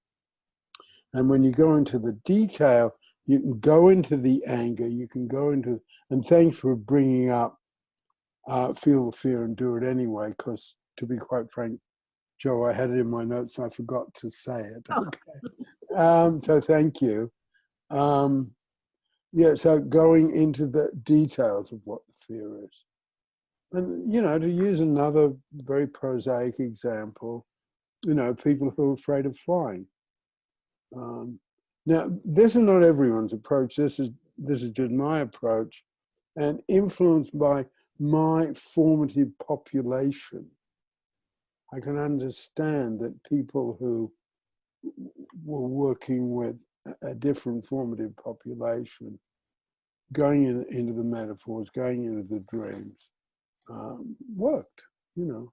And when you go into the detail, you can go into the anger, you can go into, and thanks for bringing up Feel the Fear and Do It Anyway, because to be quite frank, Joe, I had it in my notes and I forgot to say it. Okay. So thank you. Yeah, so going into the details of what the fear is. And, you know, to use another very prosaic example, you know, people who are afraid of flying. Now, this is not everyone's approach. This is just my approach, and influenced by my formative population. I can understand that people who were working with a different formative population, going into the metaphors, going into the dreams, worked, you know.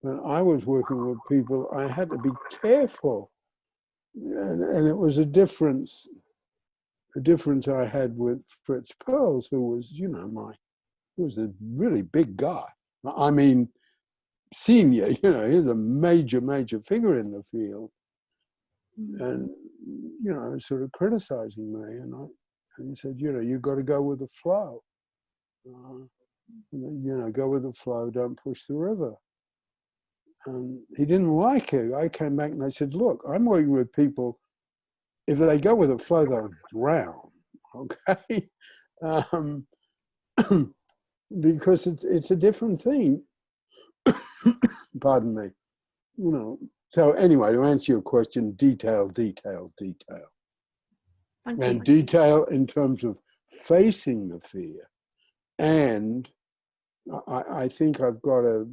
When I was working with people, I had to be careful and it was a difference I had with Fritz Perls, who was, you know, he was a really big guy. I mean, senior, you know, he's a major figure in the field, and you know, sort of criticizing me, and he said, you know, you got to go with the flow. You know, go with the flow, don't push the river. And he didn't like it. I came back and I said, look, I'm working with people, if they go with the flow, they'll drown, okay? Because it's a different thing. Pardon me. You know. So anyway, to answer your question, detail. Thank And you. detail in terms of facing the fear. And I think I've got a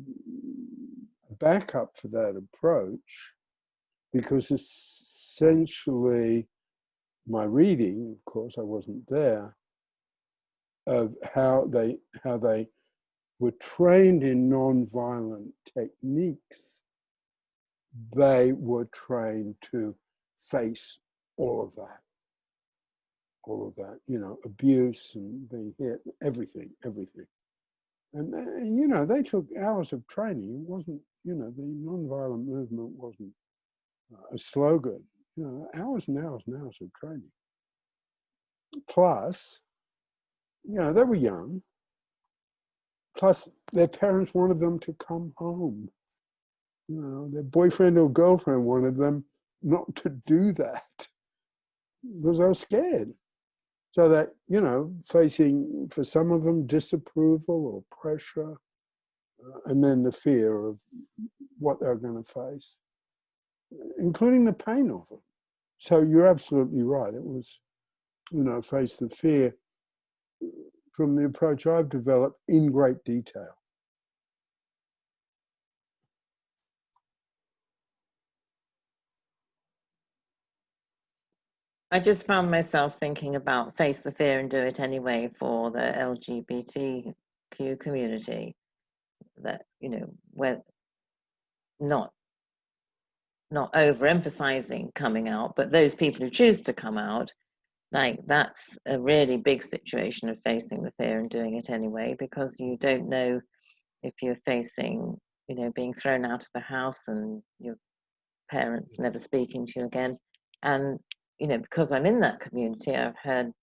backup for that approach, because essentially my reading, of course I wasn't there, of how they were trained in non-violent techniques, they were trained to face all of that, you know, abuse and being hit, everything. And you know, they took hours of training. It wasn't, you know, the non-violent movement wasn't a slogan. You know, hours and hours and hours of training. Plus, you know, they were young. Plus, their parents wanted them to come home. You know, their boyfriend or girlfriend wanted them not to do that because they were scared. So that, you know, facing, for some of them, disapproval or pressure, and then the fear of what they're going to face, including the pain of it. So you're absolutely right. It was, you know, face the fear from the approach I've developed in great detail. I just found myself thinking about face the fear and do it anyway for the LGBTQ community. That, you know, we're not overemphasizing coming out, but those people who choose to come out, like, that's a really big situation of facing the fear and doing it anyway, because you don't know if you're facing, you know, being thrown out of the house and your parents never speaking to you again. And, you know, because I'm in that community, I've heard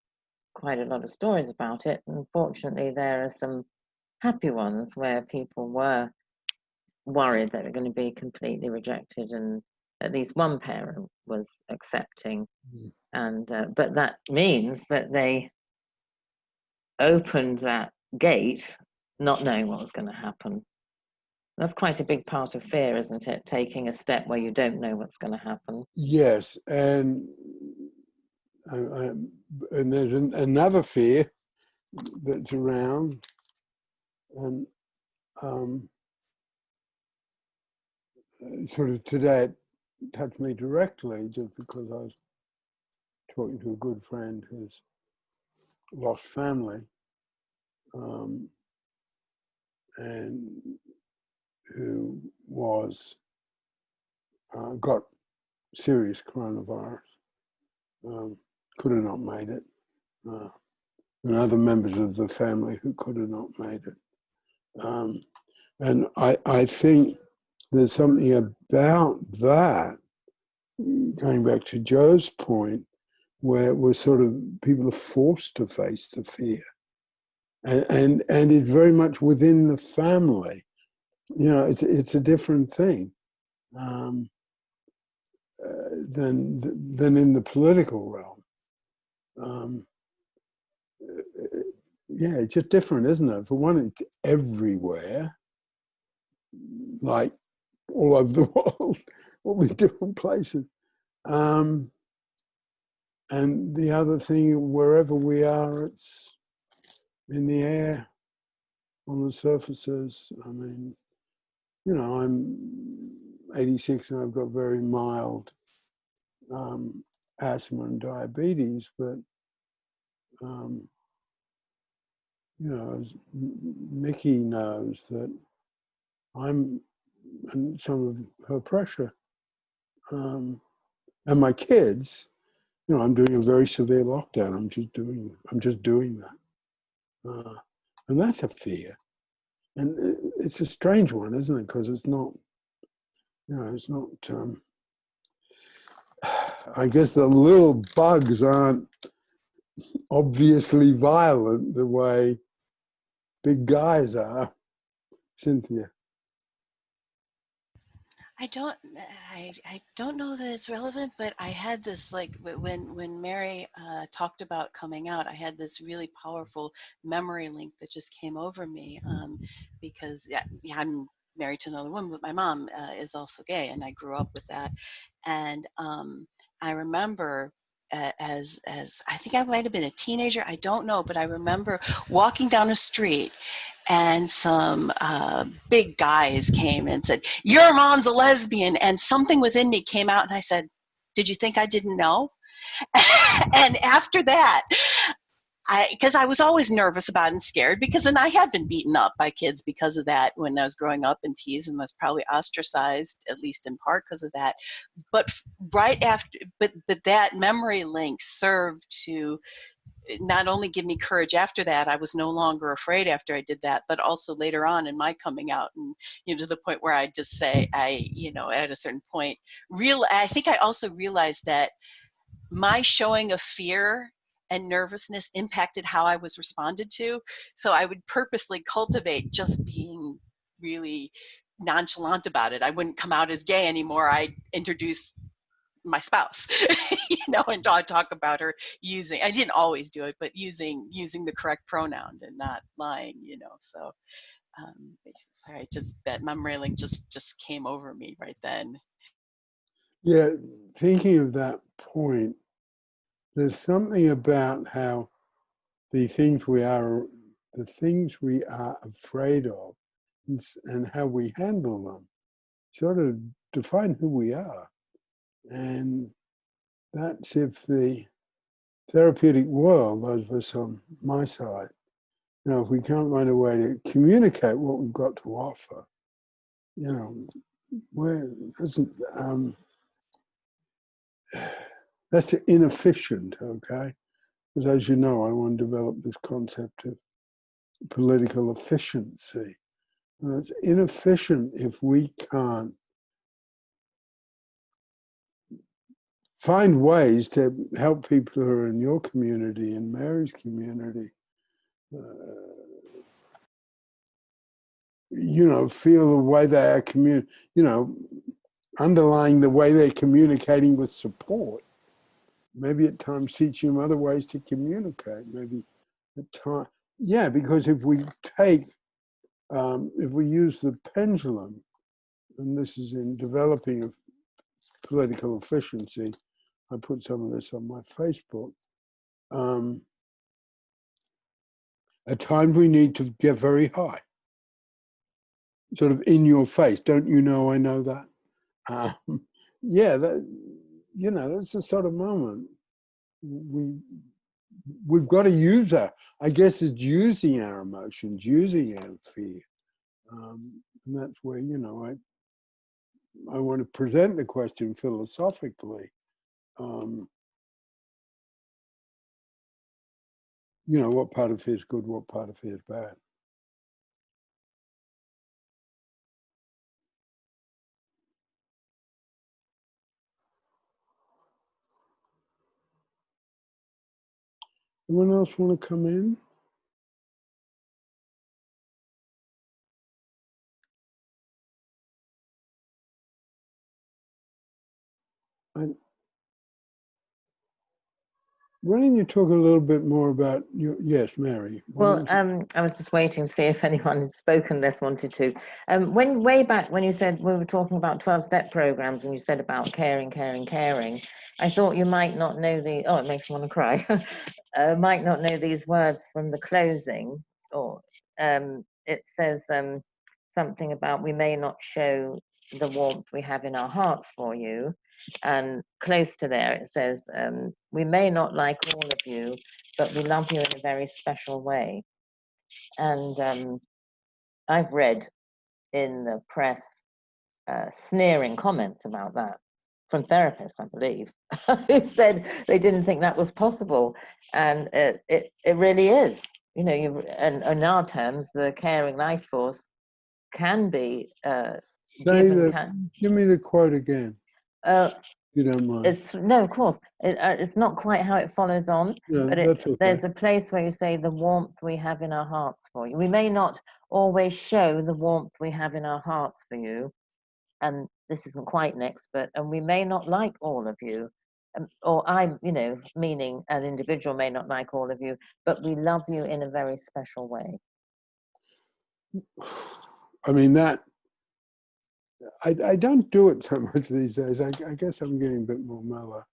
quite a lot of stories about it. And fortunately, there are some happy ones where people were worried that they're going to be completely rejected, and at least one parent was accepting. And but that means that they opened that gate not knowing what was going to happen. That's quite a big part of fear, isn't it? Taking a step where you don't know what's going to happen. Yes, and there's another fear that's around, and sort of today it touched me directly, just because I was talking to a good friend who's lost family, and who was got serious coronavirus, could have not made it, and other members of the family who could have not made it. And I think there's something about that, going back to Joe's point, where we're sort of, people are forced to face the fear. And it's very much within the family. You know, it's a different thing than in the political realm. Yeah, it's just different, isn't it? For one, it's everywhere, like all over the world, all the different places. And the other thing, wherever we are, it's in the air, on the surfaces. I mean, you know, I'm 86 and I've got very mild asthma and diabetes, but you know, as Nikki knows, that I'm, and some of her pressure, And my kids, I'm doing a very severe lockdown. I'm just doing that. And that's a fear. And it's a strange one, isn't it? Because it's not, it's not, I guess the little bugs aren't obviously violent the way big guys are, Cynthia. I don't know that it's relevant, but I had this, like, when Mary talked about coming out, I had this really powerful memory link that just came over me, because I'm married to another woman, but my mom is also gay, and I grew up with that. And I remember, as I think I might have been a teenager, I don't know, but I remember walking down a street, and some big guys came and said, "Your mom's a lesbian," and something within me came out, and I said, "Did you think I didn't know?" And after that, because I was always nervous about it and scared, because then I had been beaten up by kids because of that when I was growing up, and teased, and was probably ostracized, at least in part because of that. But right after, but that memory link served to not only give me courage after that. I was no longer afraid after I did that, but also later on in my coming out, and to the point where I just say, at a certain point, I think I also realized that my showing of fear and nervousness impacted how I was responded to. So I would purposely cultivate just being really nonchalant about it. I wouldn't come out as gay anymore. I'd introduce my spouse, and talk about her using, I didn't always do it, but using the correct pronoun and not lying, so sorry, just that memory link just came over me right then. Yeah, thinking of that point, there's something about how the things we are afraid of, and how we handle them sort of define who we are. And that's if the therapeutic world, those of us on my side, if we can't find a way to communicate what we've got to offer, that's inefficient, okay? Because as you know, I want to develop this concept of political efficiency. And it's inefficient if we can't find ways to help people who are in your community, in Mary's community, feel the way they are underlying the way they're communicating with support. Maybe at times teaching them other ways to communicate. Maybe at times, because if we use the pendulum, and this is in developing of political efficiency, I put some of this on my Facebook. At times we need to get very high, sort of in your face. Don't you know I know that? That's the sort of moment we've got to use our, I guess it's using our emotions, using our fear. And that's where, I want to present the question philosophically. What part of fear is good, what part of fear is bad? Anyone else want to come in? Why don't you talk a little bit more about yes, Mary. Well, I was just waiting to see if anyone had spoken this wanted to. Way back when you said we were talking about 12-step programs and you said about caring, I thought you might not know it makes me want to cry. Might not know these words from the closing, or it says something about we may not show the warmth we have in our hearts for you. And close to there, it says, we may not like all of you, but we love you in a very special way. And I've read in the press sneering comments about that. from therapists, I believe, who said they didn't think that was possible, and it really is. You know, and in our terms, the caring life force can be give me the quote again, if you don't mind. No, of course, it's not quite how it follows on, No, but that's okay. there's a place where you say the warmth we have in our hearts for you. We may not always show the warmth we have in our hearts for you, and this isn't quite next, but and we may not like all of you, or I'm, you know, meaning an individual may not like all of you, but we love you in a very special way. I mean, that I don't do it so much these days. I guess I'm getting a bit more mellow.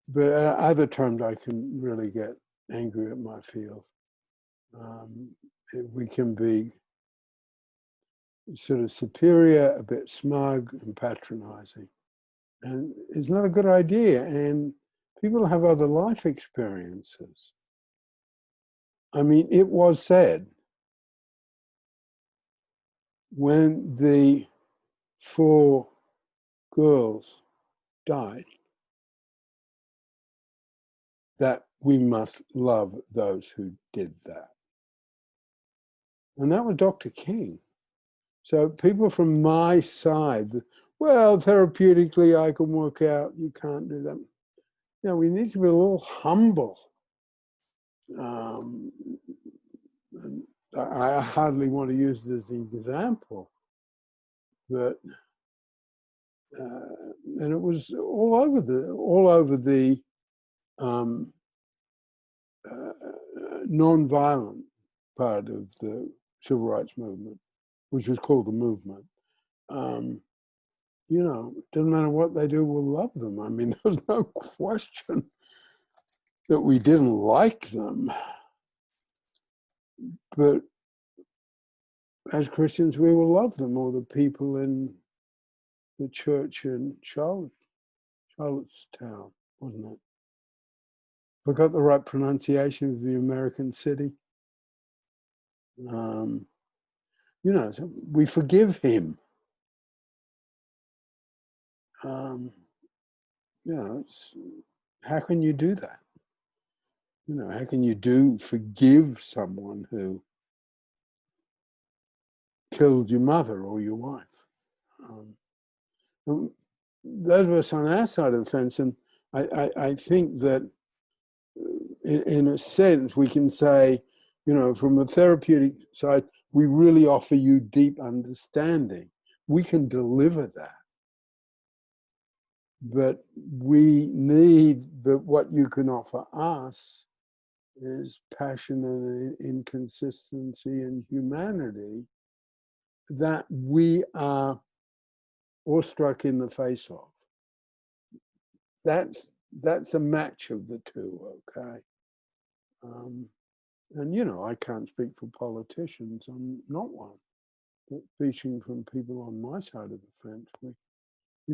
But other times I can really get angry at my field. We can be sort of superior, a bit smug and patronizing. And it's not a good idea. And people have other life experiences. I mean, it was said when the 4 girls died that we must love those who did that. And that was Dr. King. So people from my side, well, therapeutically, I can work out, you can't do that. You know, we need to be a little humble. And I hardly want to use it as an example, but and it was all over the non-violent part of the civil rights movement, which was called the movement. You know, doesn't matter what they do, we'll love them. I mean, there's no question that we didn't like them. But as Christians, we will love them, or the people in the church in Charlottetown, wasn't it? Forgot the right pronunciation of the American city. You know, so we forgive him. You know, how can you do that? You know, how can you forgive someone who killed your mother or your wife? Those of us on our side of the fence, and I think that in a sense we can say, you know, from the therapeutic side, we really offer you deep understanding. We can deliver that. But what you can offer us is passion and inconsistency and humanity that we are awestruck in the face of. That's a match of the two, okay? And you know, I can't speak for politicians, I'm not one. But speaking from people on my side of the fence, you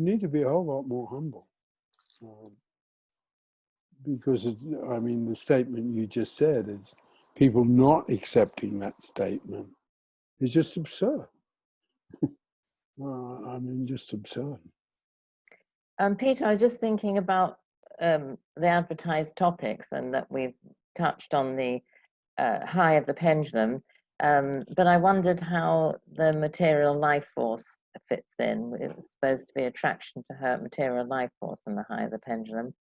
need to be a whole lot more humble. Because, I mean, the statement you just said is people not accepting that statement is just absurd. I mean, just absurd. Peter, I was just thinking about the advertised topics, and that we've touched on the high of the pendulum, but I wondered how the material life force fits in. It was supposed to be attraction to her material life force and the high of the pendulum.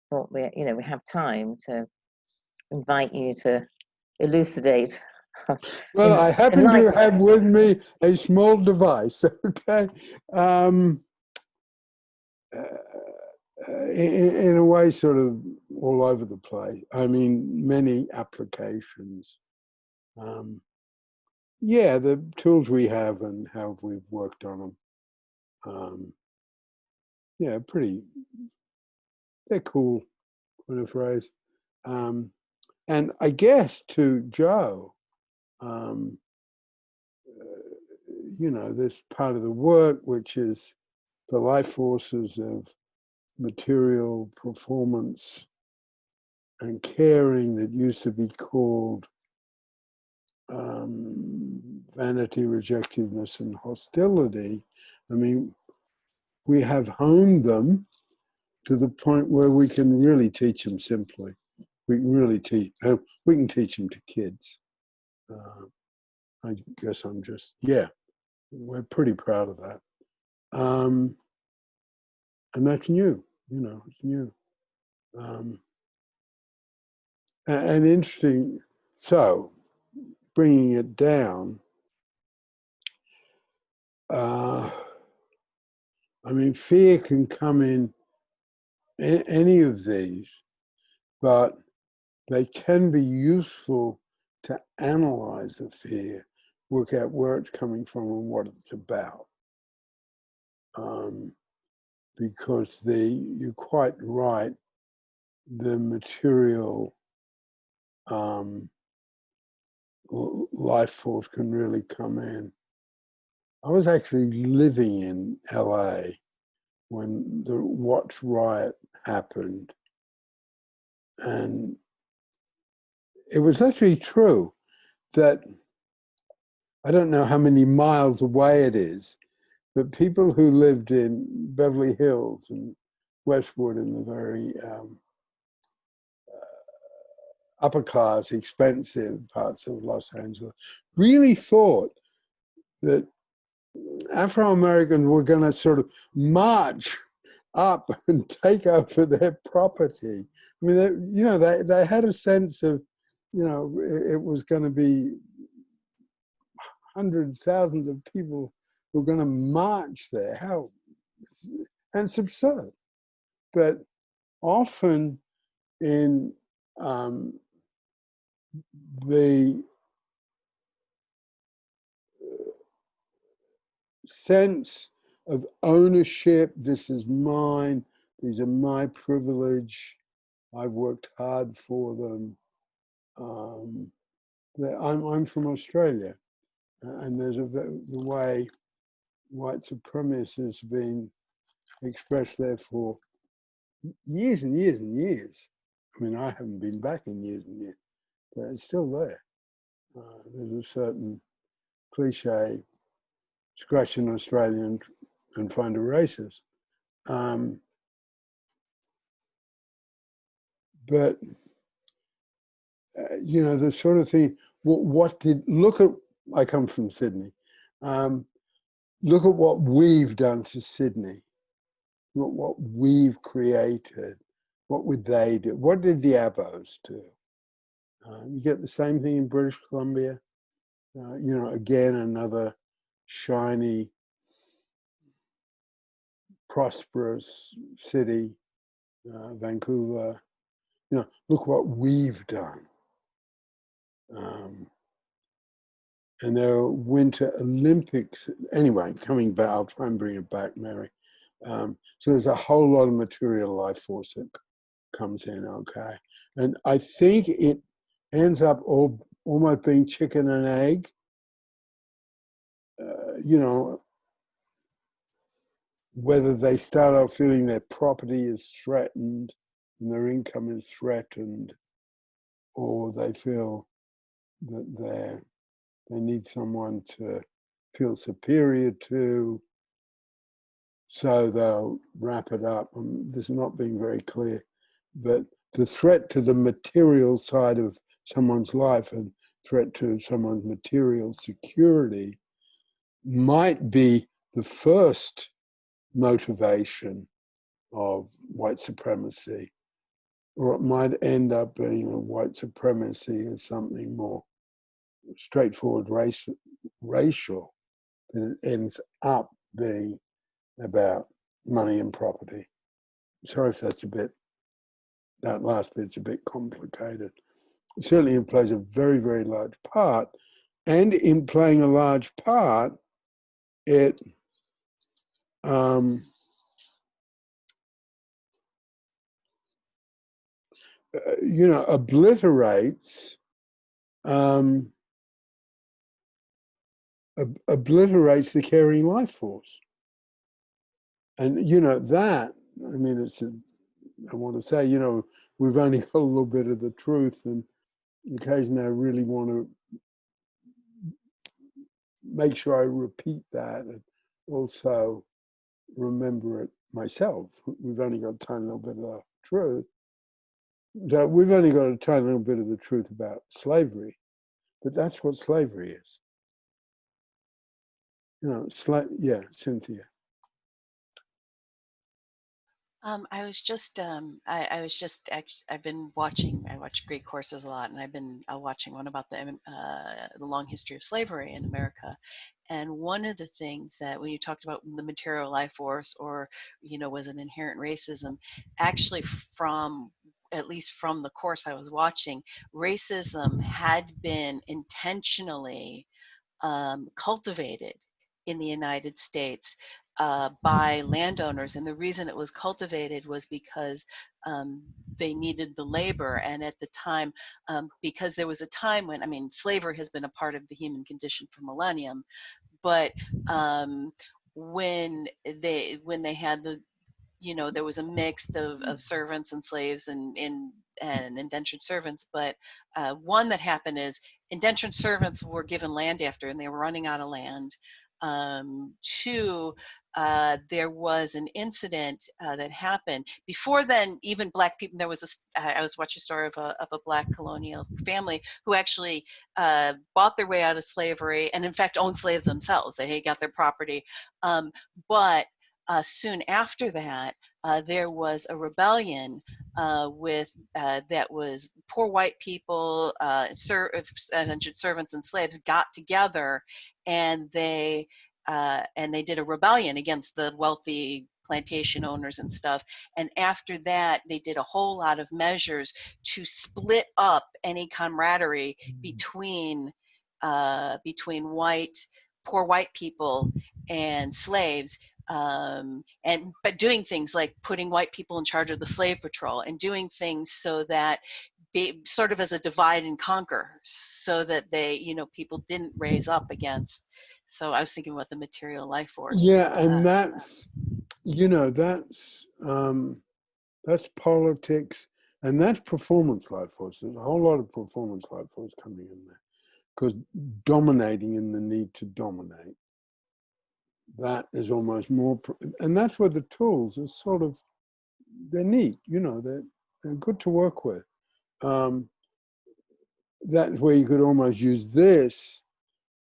Thought we have time to invite you to elucidate. Well, I happen to have with me a small device, okay? In a way, sort of all over the place. I mean, many applications. Yeah, the tools we have and how we've worked on them. Yeah, they're cool, kind of phrase. And I guess to Joe, you know, this part of the work, which is the life forces of material performance and caring, that used to be called vanity, rejectiveness, and hostility. I mean, we have honed them to the point where we can really teach them simply. We can really teach. We can teach them to kids. I guess I'm just, yeah. We're pretty proud of that. And that's new, it's new. And interesting, so bringing it down, I mean, fear can come in any of these, but they can be useful to analyze the fear, work out where it's coming from and what it's about. Because you're quite right, the material life force can really come in. I was actually living in LA when the Watts riot happened, and it was actually true that I don't know how many miles away it is, but people who lived in Beverly Hills and Westwood in the very upper class, expensive parts of Los Angeles really thought that Afro-Americans were going to sort of march up and take over their property. I mean, they had a sense of, it was going to be hundreds, thousands of people who were going to march there. And it's absurd. But often in the sense of ownership, this is mine, these are my privilege, I've worked hard for them. I'm from Australia, and there's the way white supremacy has been expressed there for years and years and years. I mean, I haven't been back in years and years, but it's still there. There's a certain cliche, scratch an Australian and find a racist. But, the sort of thing, I come from Sydney. Look at what we've done to Sydney. Look what we've created. What would they do? What did the Abos do? You get the same thing in British Columbia. Again, another shiny, prosperous city, Vancouver. Look what we've done. And there are Winter Olympics. Anyway, coming back, I'll try and bring it back, Mary. So there's a whole lot of material life force that comes in, okay? And I think it ends up almost being chicken and egg. Whether they start out feeling their property is threatened and their income is threatened, or they feel that they need someone to feel superior to, so they'll wrap it up. This is not being very clear, but the threat to the material side of someone's life and threat to someone's material security might be the first motivation of white supremacy, or it might end up being a white supremacy as something more straightforward racial, and it ends up being about money and property. Sorry if that last bit's a bit complicated. It certainly plays a very, very large part, and in playing a large part, it obliterates obliterates the caring life force. And that, I mean, I want to say, we've only got a little bit of the truth, and occasionally I really want to make sure I repeat that, and also remember it myself. We've only got a tiny little bit of the truth. So we've only got a tiny little bit of the truth about slavery, but that's what slavery is. You know, yeah, Cynthia. I've been watching, I watch Greek courses a lot, and I've been watching one about the long history of slavery in America. And one of the things that when you talked about the material life force, or, you know, was an inherent racism, actually at least from the course I was watching, racism had been intentionally cultivated in the United States by landowners. And the reason it was cultivated was because they needed the labor. And at the time, because there was a time when, I mean, slavery has been a part of the human condition for millennium, but when they had the, you know, there was a mix of servants and slaves and indentured servants. But one that happened is indentured servants were given land after, and they were running out of land. Two, there was an incident that happened before then. Even black people. There was I was watching a story of a black colonial family who actually bought their way out of slavery, and in fact owned slaves themselves. They got their property, but soon after that, there was a rebellion that was poor white people, indentured servants and slaves got together, and they did a rebellion against the wealthy plantation owners and stuff. And after that, they did a whole lot of measures to split up any camaraderie between poor white people and slaves. But doing things like putting white people in charge of the slave patrol, and doing things so that sort of as a divide and conquer, so that they, you know, people didn't raise up against. So I was thinking about the material life force. Yeah, and that's, you know, that's politics, and that's performance life force. There's a whole lot of performance life force coming in there, because dominating and the need to dominate, that is almost more, and that's where the tools are sort of, they're neat, you know, they're good to work with. That's where you could almost use this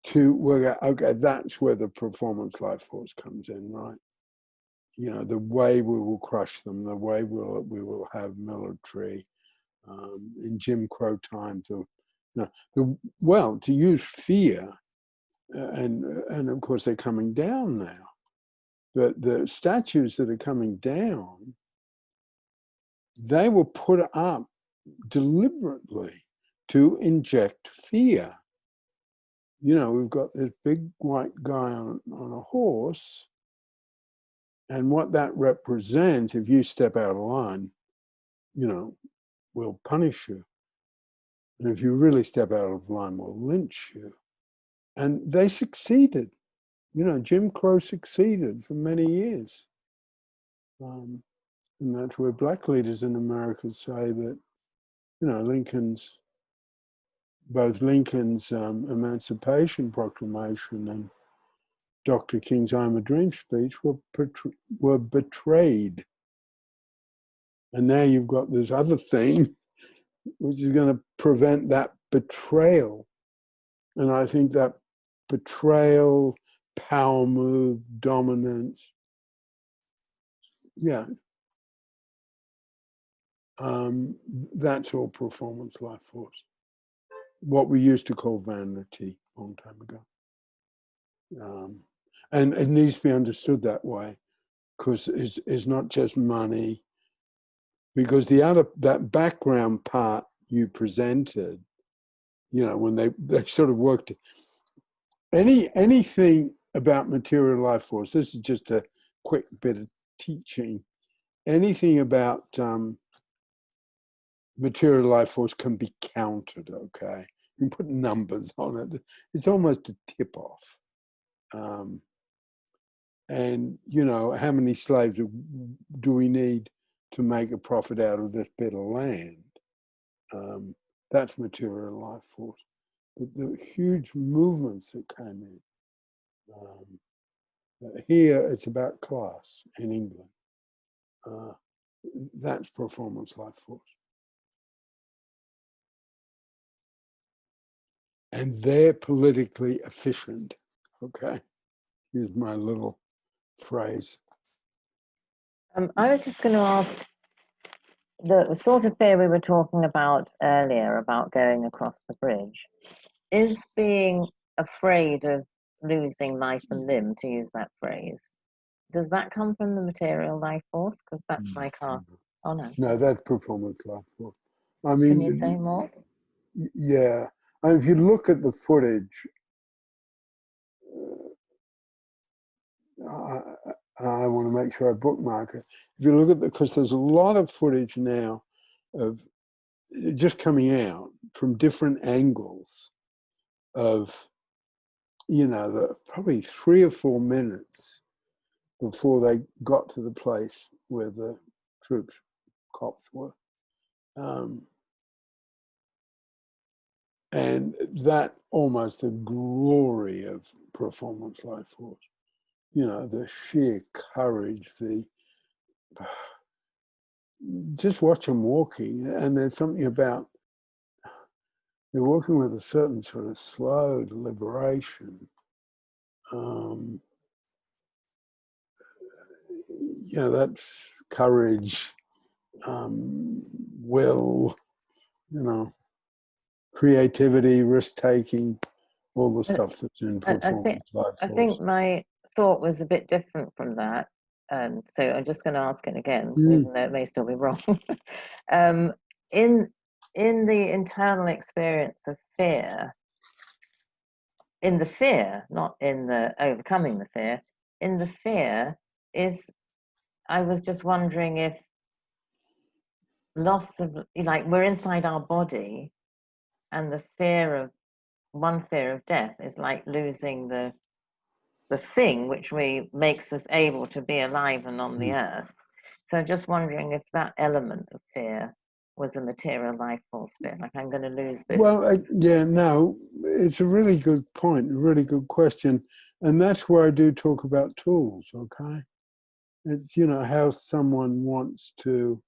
to work out, okay, that's where the performance life force comes in, right? You know, the way we will crush them, the way we will have military, in Jim Crow times, you know, well, to use fear, and of course they're coming down now. But the statues that are coming down, they were put up deliberately to inject fear. You know, we've got this big white guy on a horse, and what that represents, if you step out of line, you know, we'll punish you. And if you really step out of line, we'll lynch you. And they succeeded. You know, Jim Crow succeeded for many years. And that's where black leaders in America say that, you know, both Lincoln's Emancipation Proclamation and Dr. King's I'm a Dream speech were betrayed. And now you've got this other thing which is going to prevent that betrayal. And I think that betrayal, power move, dominance, yeah, that's all performance life force. What we used to call vanity a long time ago. And it needs to be understood that way, because it's not just money. Because that background part you presented, you know, when they sort of worked, anything about material life force, this is just a quick bit of teaching, anything about material life force can be counted, okay? You can put numbers on it. It's almost a tip-off. And, you know, how many slaves do we need to make a profit out of this bit of land? That's material life force. But the huge movements that came in, Here, it's about class in England. That's performance life force. And they're politically efficient, okay? Here's my little phrase. I was just going to ask, the sort of fear we were talking about earlier about going across the bridge, is being afraid of losing life and limb, to use that phrase, does that come from the material life force? Because that's like our, oh no. No, that's performance life force. I Can you mean, say more? yeah. And if you look at the footage, I want to make sure I bookmark it. If you look at because there's a lot of footage now of just coming out from different angles of, probably 3 or 4 minutes before they got to the place where the cops were. And that almost the glory of performance life force. The sheer courage, just watch them walking, and there's something about they're walking with a certain sort of slow deliberation. That's courage, will, creativity, risk-taking, all the stuff that's in performance life I force. think my thought was a bit different from that. So I'm just going to ask it again, even though it may still be wrong. In the internal experience of fear, in the fear, not in the overcoming the fear, in the fear I was just wondering if loss of, like, we're inside our body, and one fear of death is like losing the thing which makes us able to be alive and on the earth. So just wondering if that element of fear was a material life force fear, like I'm going to lose this. Well, no, it's a really good point, a really good question. And that's where I do talk about tools, okay? It's, how someone wants to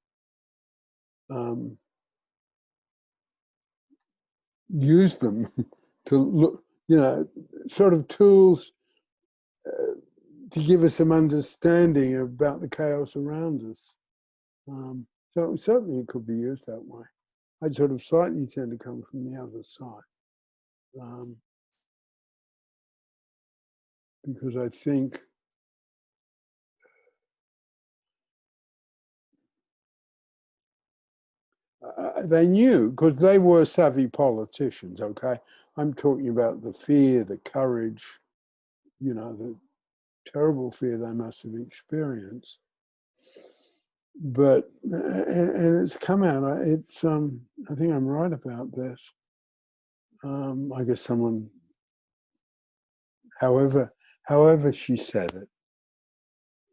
use them to look, sort of tools to give us some understanding about the chaos around us. So certainly it could be used that way. I'd sort of slightly tend to come from the other side. Because I think they knew, because they were savvy politicians, okay? I'm talking about the fear, the courage, the terrible fear they must have experienced. But, and it's come out, it's, I think I'm right about this. I guess someone, however she said it,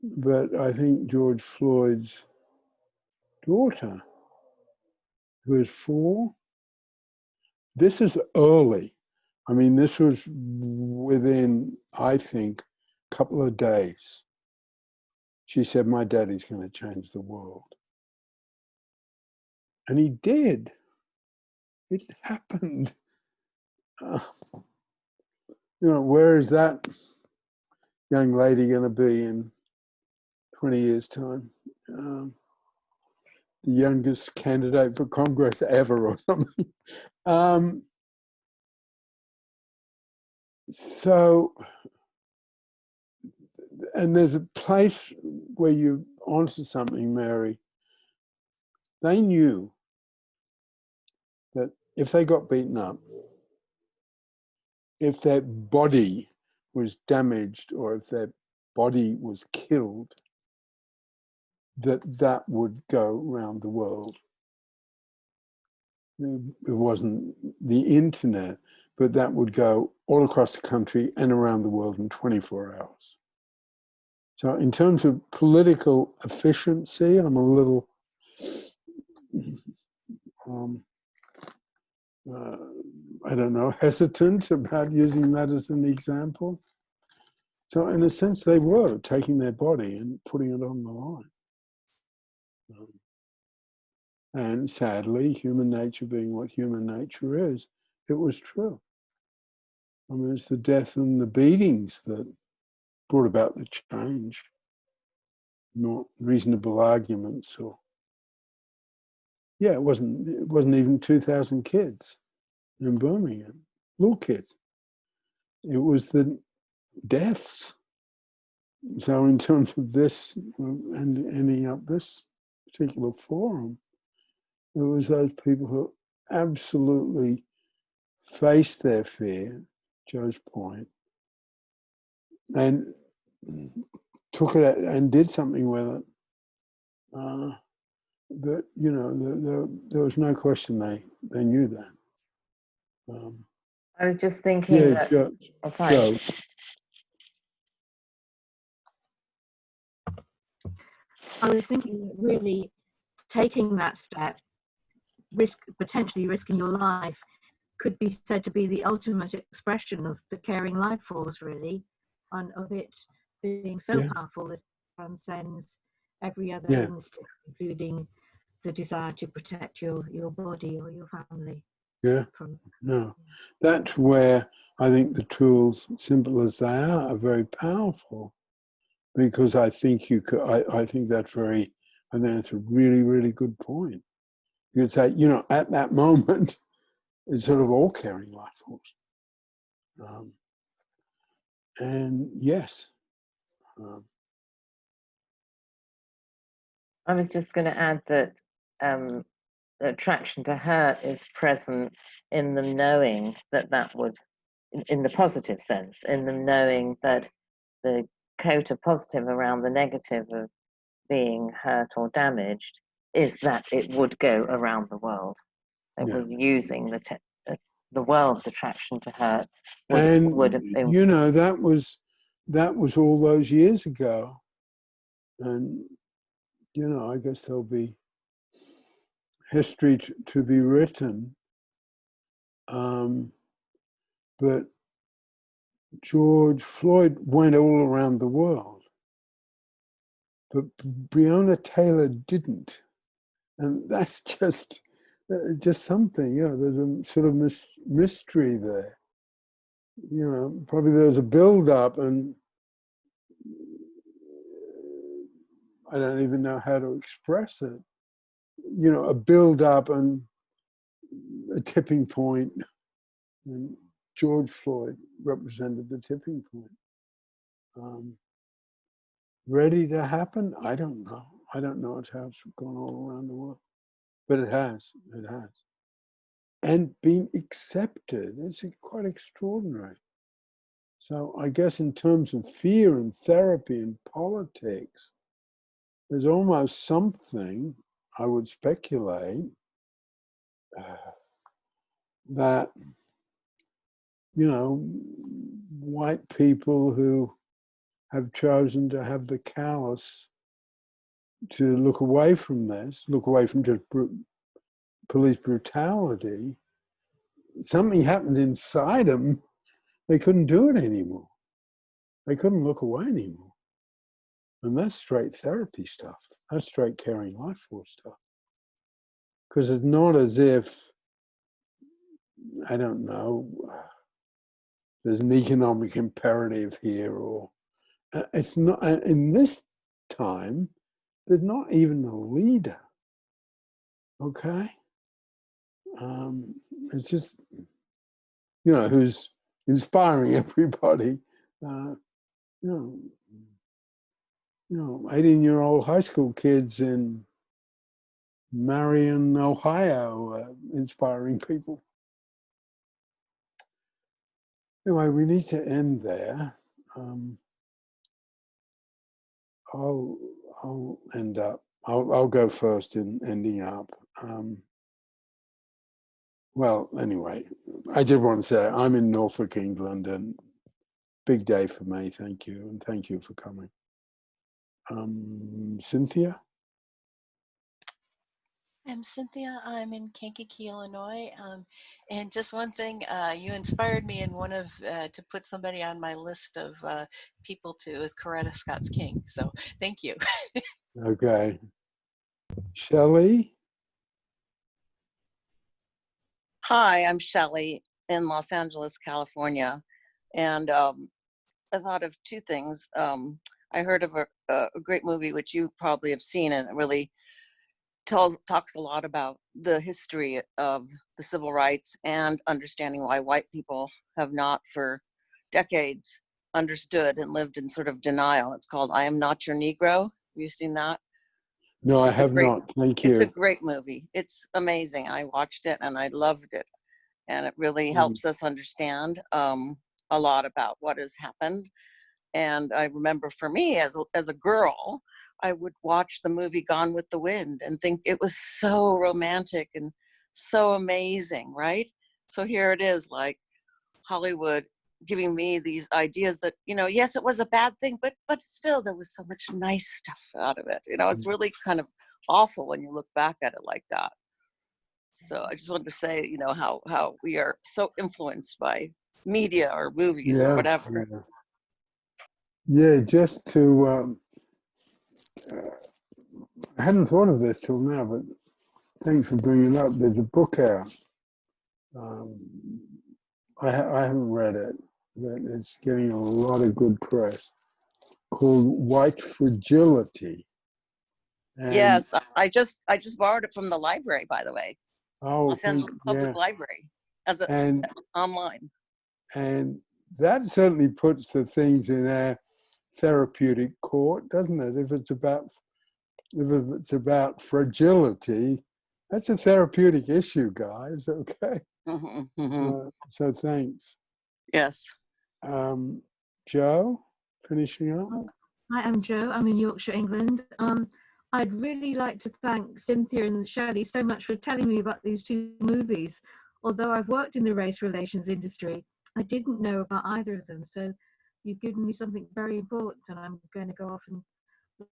but I think George Floyd's daughter, who is 4, this is early. I mean, this was within, I think, a couple of days. She said, my daddy's going to change the world. And he did. It happened. Where is that young lady going to be in 20 years' time? The youngest candidate for Congress ever or something. So, and there's a place where you answer something, Mary. They knew that if they got beaten up, if their body was damaged, or if their body was killed, that would go around the world. It wasn't the internet, but that would go all across the country and around the world in 24 hours. So in terms of political efficiency, I'm a little, I don't know, hesitant about using that as an example. So in a sense, they were taking their body and putting it on the line. And sadly, human nature being what human nature is, it was true. I mean, it's the death and the beatings that brought about the change, not reasonable arguments or. Yeah, it wasn't even 2,000 kids in Birmingham, little kids. It was the deaths. So in terms of this and ending up this particular forum, it was those people who absolutely faced their fear, Joe's point, and took it out and did something with it. But you know, there was no question they knew that. I was just thinking Yeah, that. Joe. Oh, sorry. Joe. I was thinking that really taking that step, potentially risking your life, could be said to be the ultimate expression of the caring life force, really, and of it being so Yeah. powerful that it transcends every other Yeah. instinct, including the desire to protect your body or your family. Yeah. From No, that's where I think the tools, simple as they are very powerful, because I think you could. I think that's very. I think that's a really, really good point. You could say, you know, at that moment, it's sort of all carrying life force. And yes. I was just going to add that the attraction to hurt is present in them knowing that would, in the positive sense, in them knowing that the coat of positive around the negative of being hurt or damaged is that it would go around the world. It was using the world's attraction to hurt would have been. You know, that was all those years ago, and you know, I guess there'll be history to be written. But George Floyd went all around the world, but Breonna Taylor didn't, and that's just something. You know, there's a sort of mystery there. You know, probably there was a build-up, and I don't even know how to express it. You know, a build-up and a tipping point, and George Floyd represented the tipping point. Ready to happen? I don't know. I don't know how it's gone all around the world, but it has. It has, and been accepted. It's quite extraordinary. So I guess in terms of fear and therapy and politics, there's almost something, I would speculate, that, you know, white people who have chosen to have the callous to look away from this, look away from just police brutality, something happened inside them. They couldn't do it anymore. They couldn't look away anymore. And that's straight therapy stuff. That's straight caring life force stuff. Because it's not as if, I don't know, there's an economic imperative here, or it's not. In this time, there's not even a leader. Okay, it's just, you know, who's inspiring everybody. You know, 18-year-old high school kids in Marion, Ohio, inspiring people. Anyway, we need to end there. I'll end up. I'll go first in ending up. Well, anyway, I did want to say I'm in Norfolk, England, and big day for me. Thank you, and thank you for coming. Cynthia? I'm Cynthia. I'm in Kankakee, Illinois. And just one thing, you inspired me in one of to put somebody on my list of people to is Coretta Scott's King. So thank you. Okay. Shelley? Hi, I'm Shelley in Los Angeles, California. And I thought of two things. I heard of a great movie, which you probably have seen, and it really talks a lot about the history of the civil rights and understanding why white people have not for decades understood and lived in sort of denial. It's called I Am Not Your Negro. Have you seen that? No, I It's a have great, not. Thank it's a you. great movie. It's amazing. I watched it and I loved it. And it really helps us understand a lot about what has happened. And I remember for me as a girl, I would watch the movie Gone with the Wind and think it was so romantic and so amazing, right? So here it is, like Hollywood giving me these ideas that, you know, yes, it was a bad thing, but still there was so much nice stuff out of it. You know, it's really kind of awful when you look back at it like that. So I just wanted to say, you know, how we are so influenced by media or movies or Yeah, whatever. yeah. Just to, I hadn't thought of this till now, but thanks for bringing it up. There's a book out. Um, I haven't read it, but it's getting a lot of good press, called White Fragility. And Yes, I just borrowed it from the library, by the way, oh, Los Angeles Public yeah, Library, as a and online. that certainly puts the things in our therapeutic court, doesn't it? If it's about fragility, that's a therapeutic issue, guys. Okay. So thanks. Yes. Joe, finishing up. Hi, I'm Jo. I'm in Yorkshire, England. I'd really like to thank Cynthia and Shelley so much for telling me about these two movies. Although I've worked in the race relations industry, I didn't know about either of them. So you've given me something very important, and I'm going to go off and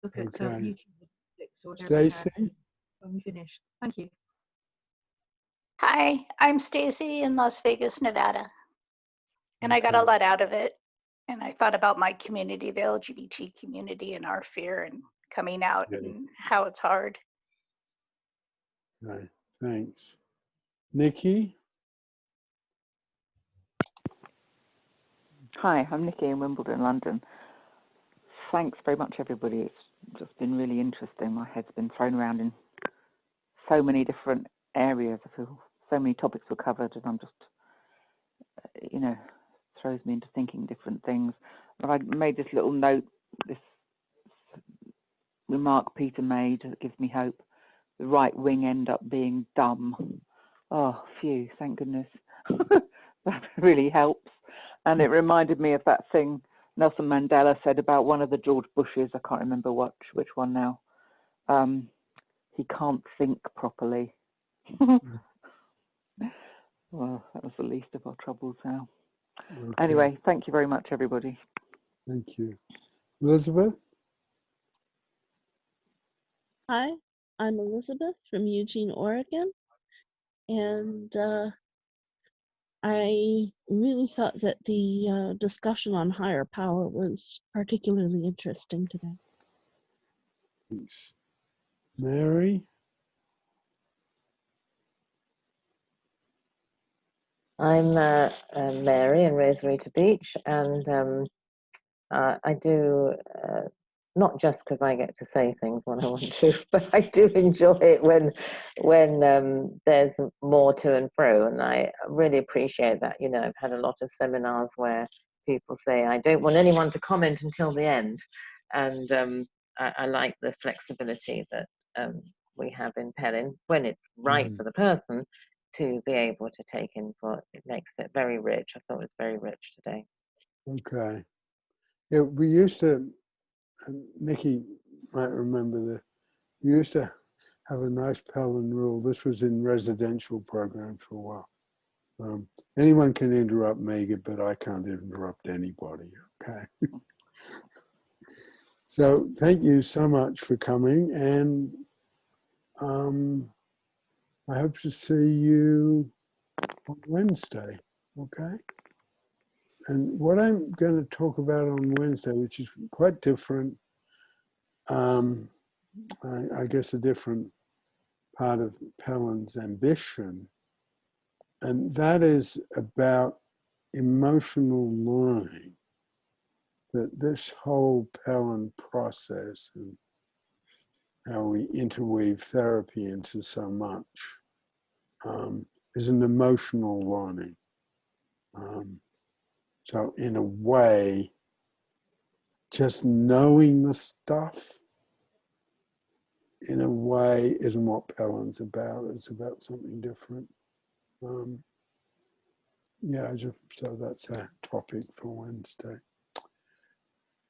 look at Okay. YouTube or whatever you have Stacey? when we finish. Thank you. Hi, I'm Stacy in Las Vegas, Nevada. And I got a Okay. lot out of it. And I thought about my community, the LGBT community, and our fear and coming out Yeah. and how it's hard. Okay. Thanks. Nikki? Hi, I'm Nikki in Wimbledon, London. Thanks very much, everybody. It's just been really interesting. My head's been thrown around in so many different areas. I feel so many topics were covered, and I'm just, you know, throws me into thinking different things. But I made this little note, this remark Peter made that gives me hope. The right wing end up being dumb. Oh, phew, thank goodness. That really helps. And it reminded me of that thing Nelson Mandela said about one of the George Bushes. I can't remember which one now. He can't think properly. Well, that was the least of our troubles now. Okay. Anyway, thank you very much, everybody. Thank you. Elizabeth? Hi, I'm Elizabeth from Eugene, Oregon. And I really thought that the discussion on higher power was particularly interesting today. Thanks. Mary? I'm Mary in Rosarita Beach, and I do not just because I get to say things when I want to, but I do enjoy it when there's more to and fro, and I really appreciate that. You know, I've had a lot of seminars where people say, I don't want anyone to comment until the end, and I like the flexibility that we have in Pelin when it's right for the person to be able to take input. It makes it very rich. I thought it was very rich today. Okay. Yeah, we used to, Nikki might remember that, we used to have a nice Pelin rule. This was in residential programs for a while. Anyone can interrupt me, but I can't interrupt anybody, okay? So thank you so much for coming, and I hope to see you on Wednesday, okay? And what I'm going to talk about on Wednesday, which is quite different, I guess a different part of Pellin's ambition, and that is about emotional learning, that this whole Pellin process and how we interweave therapy into so much is an emotional learning. So in a way, just knowing the stuff, in a way, isn't what Pellin's about. It's about something different. So that's our topic for Wednesday.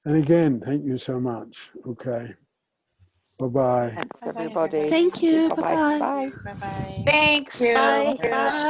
And again, thank you so much. Okay. Bye-bye. Thanks, Bye-bye, everybody. Thank you. Bye-bye. Bye-bye. Bye. Bye-bye. Thanks. Yeah. Bye. Yeah.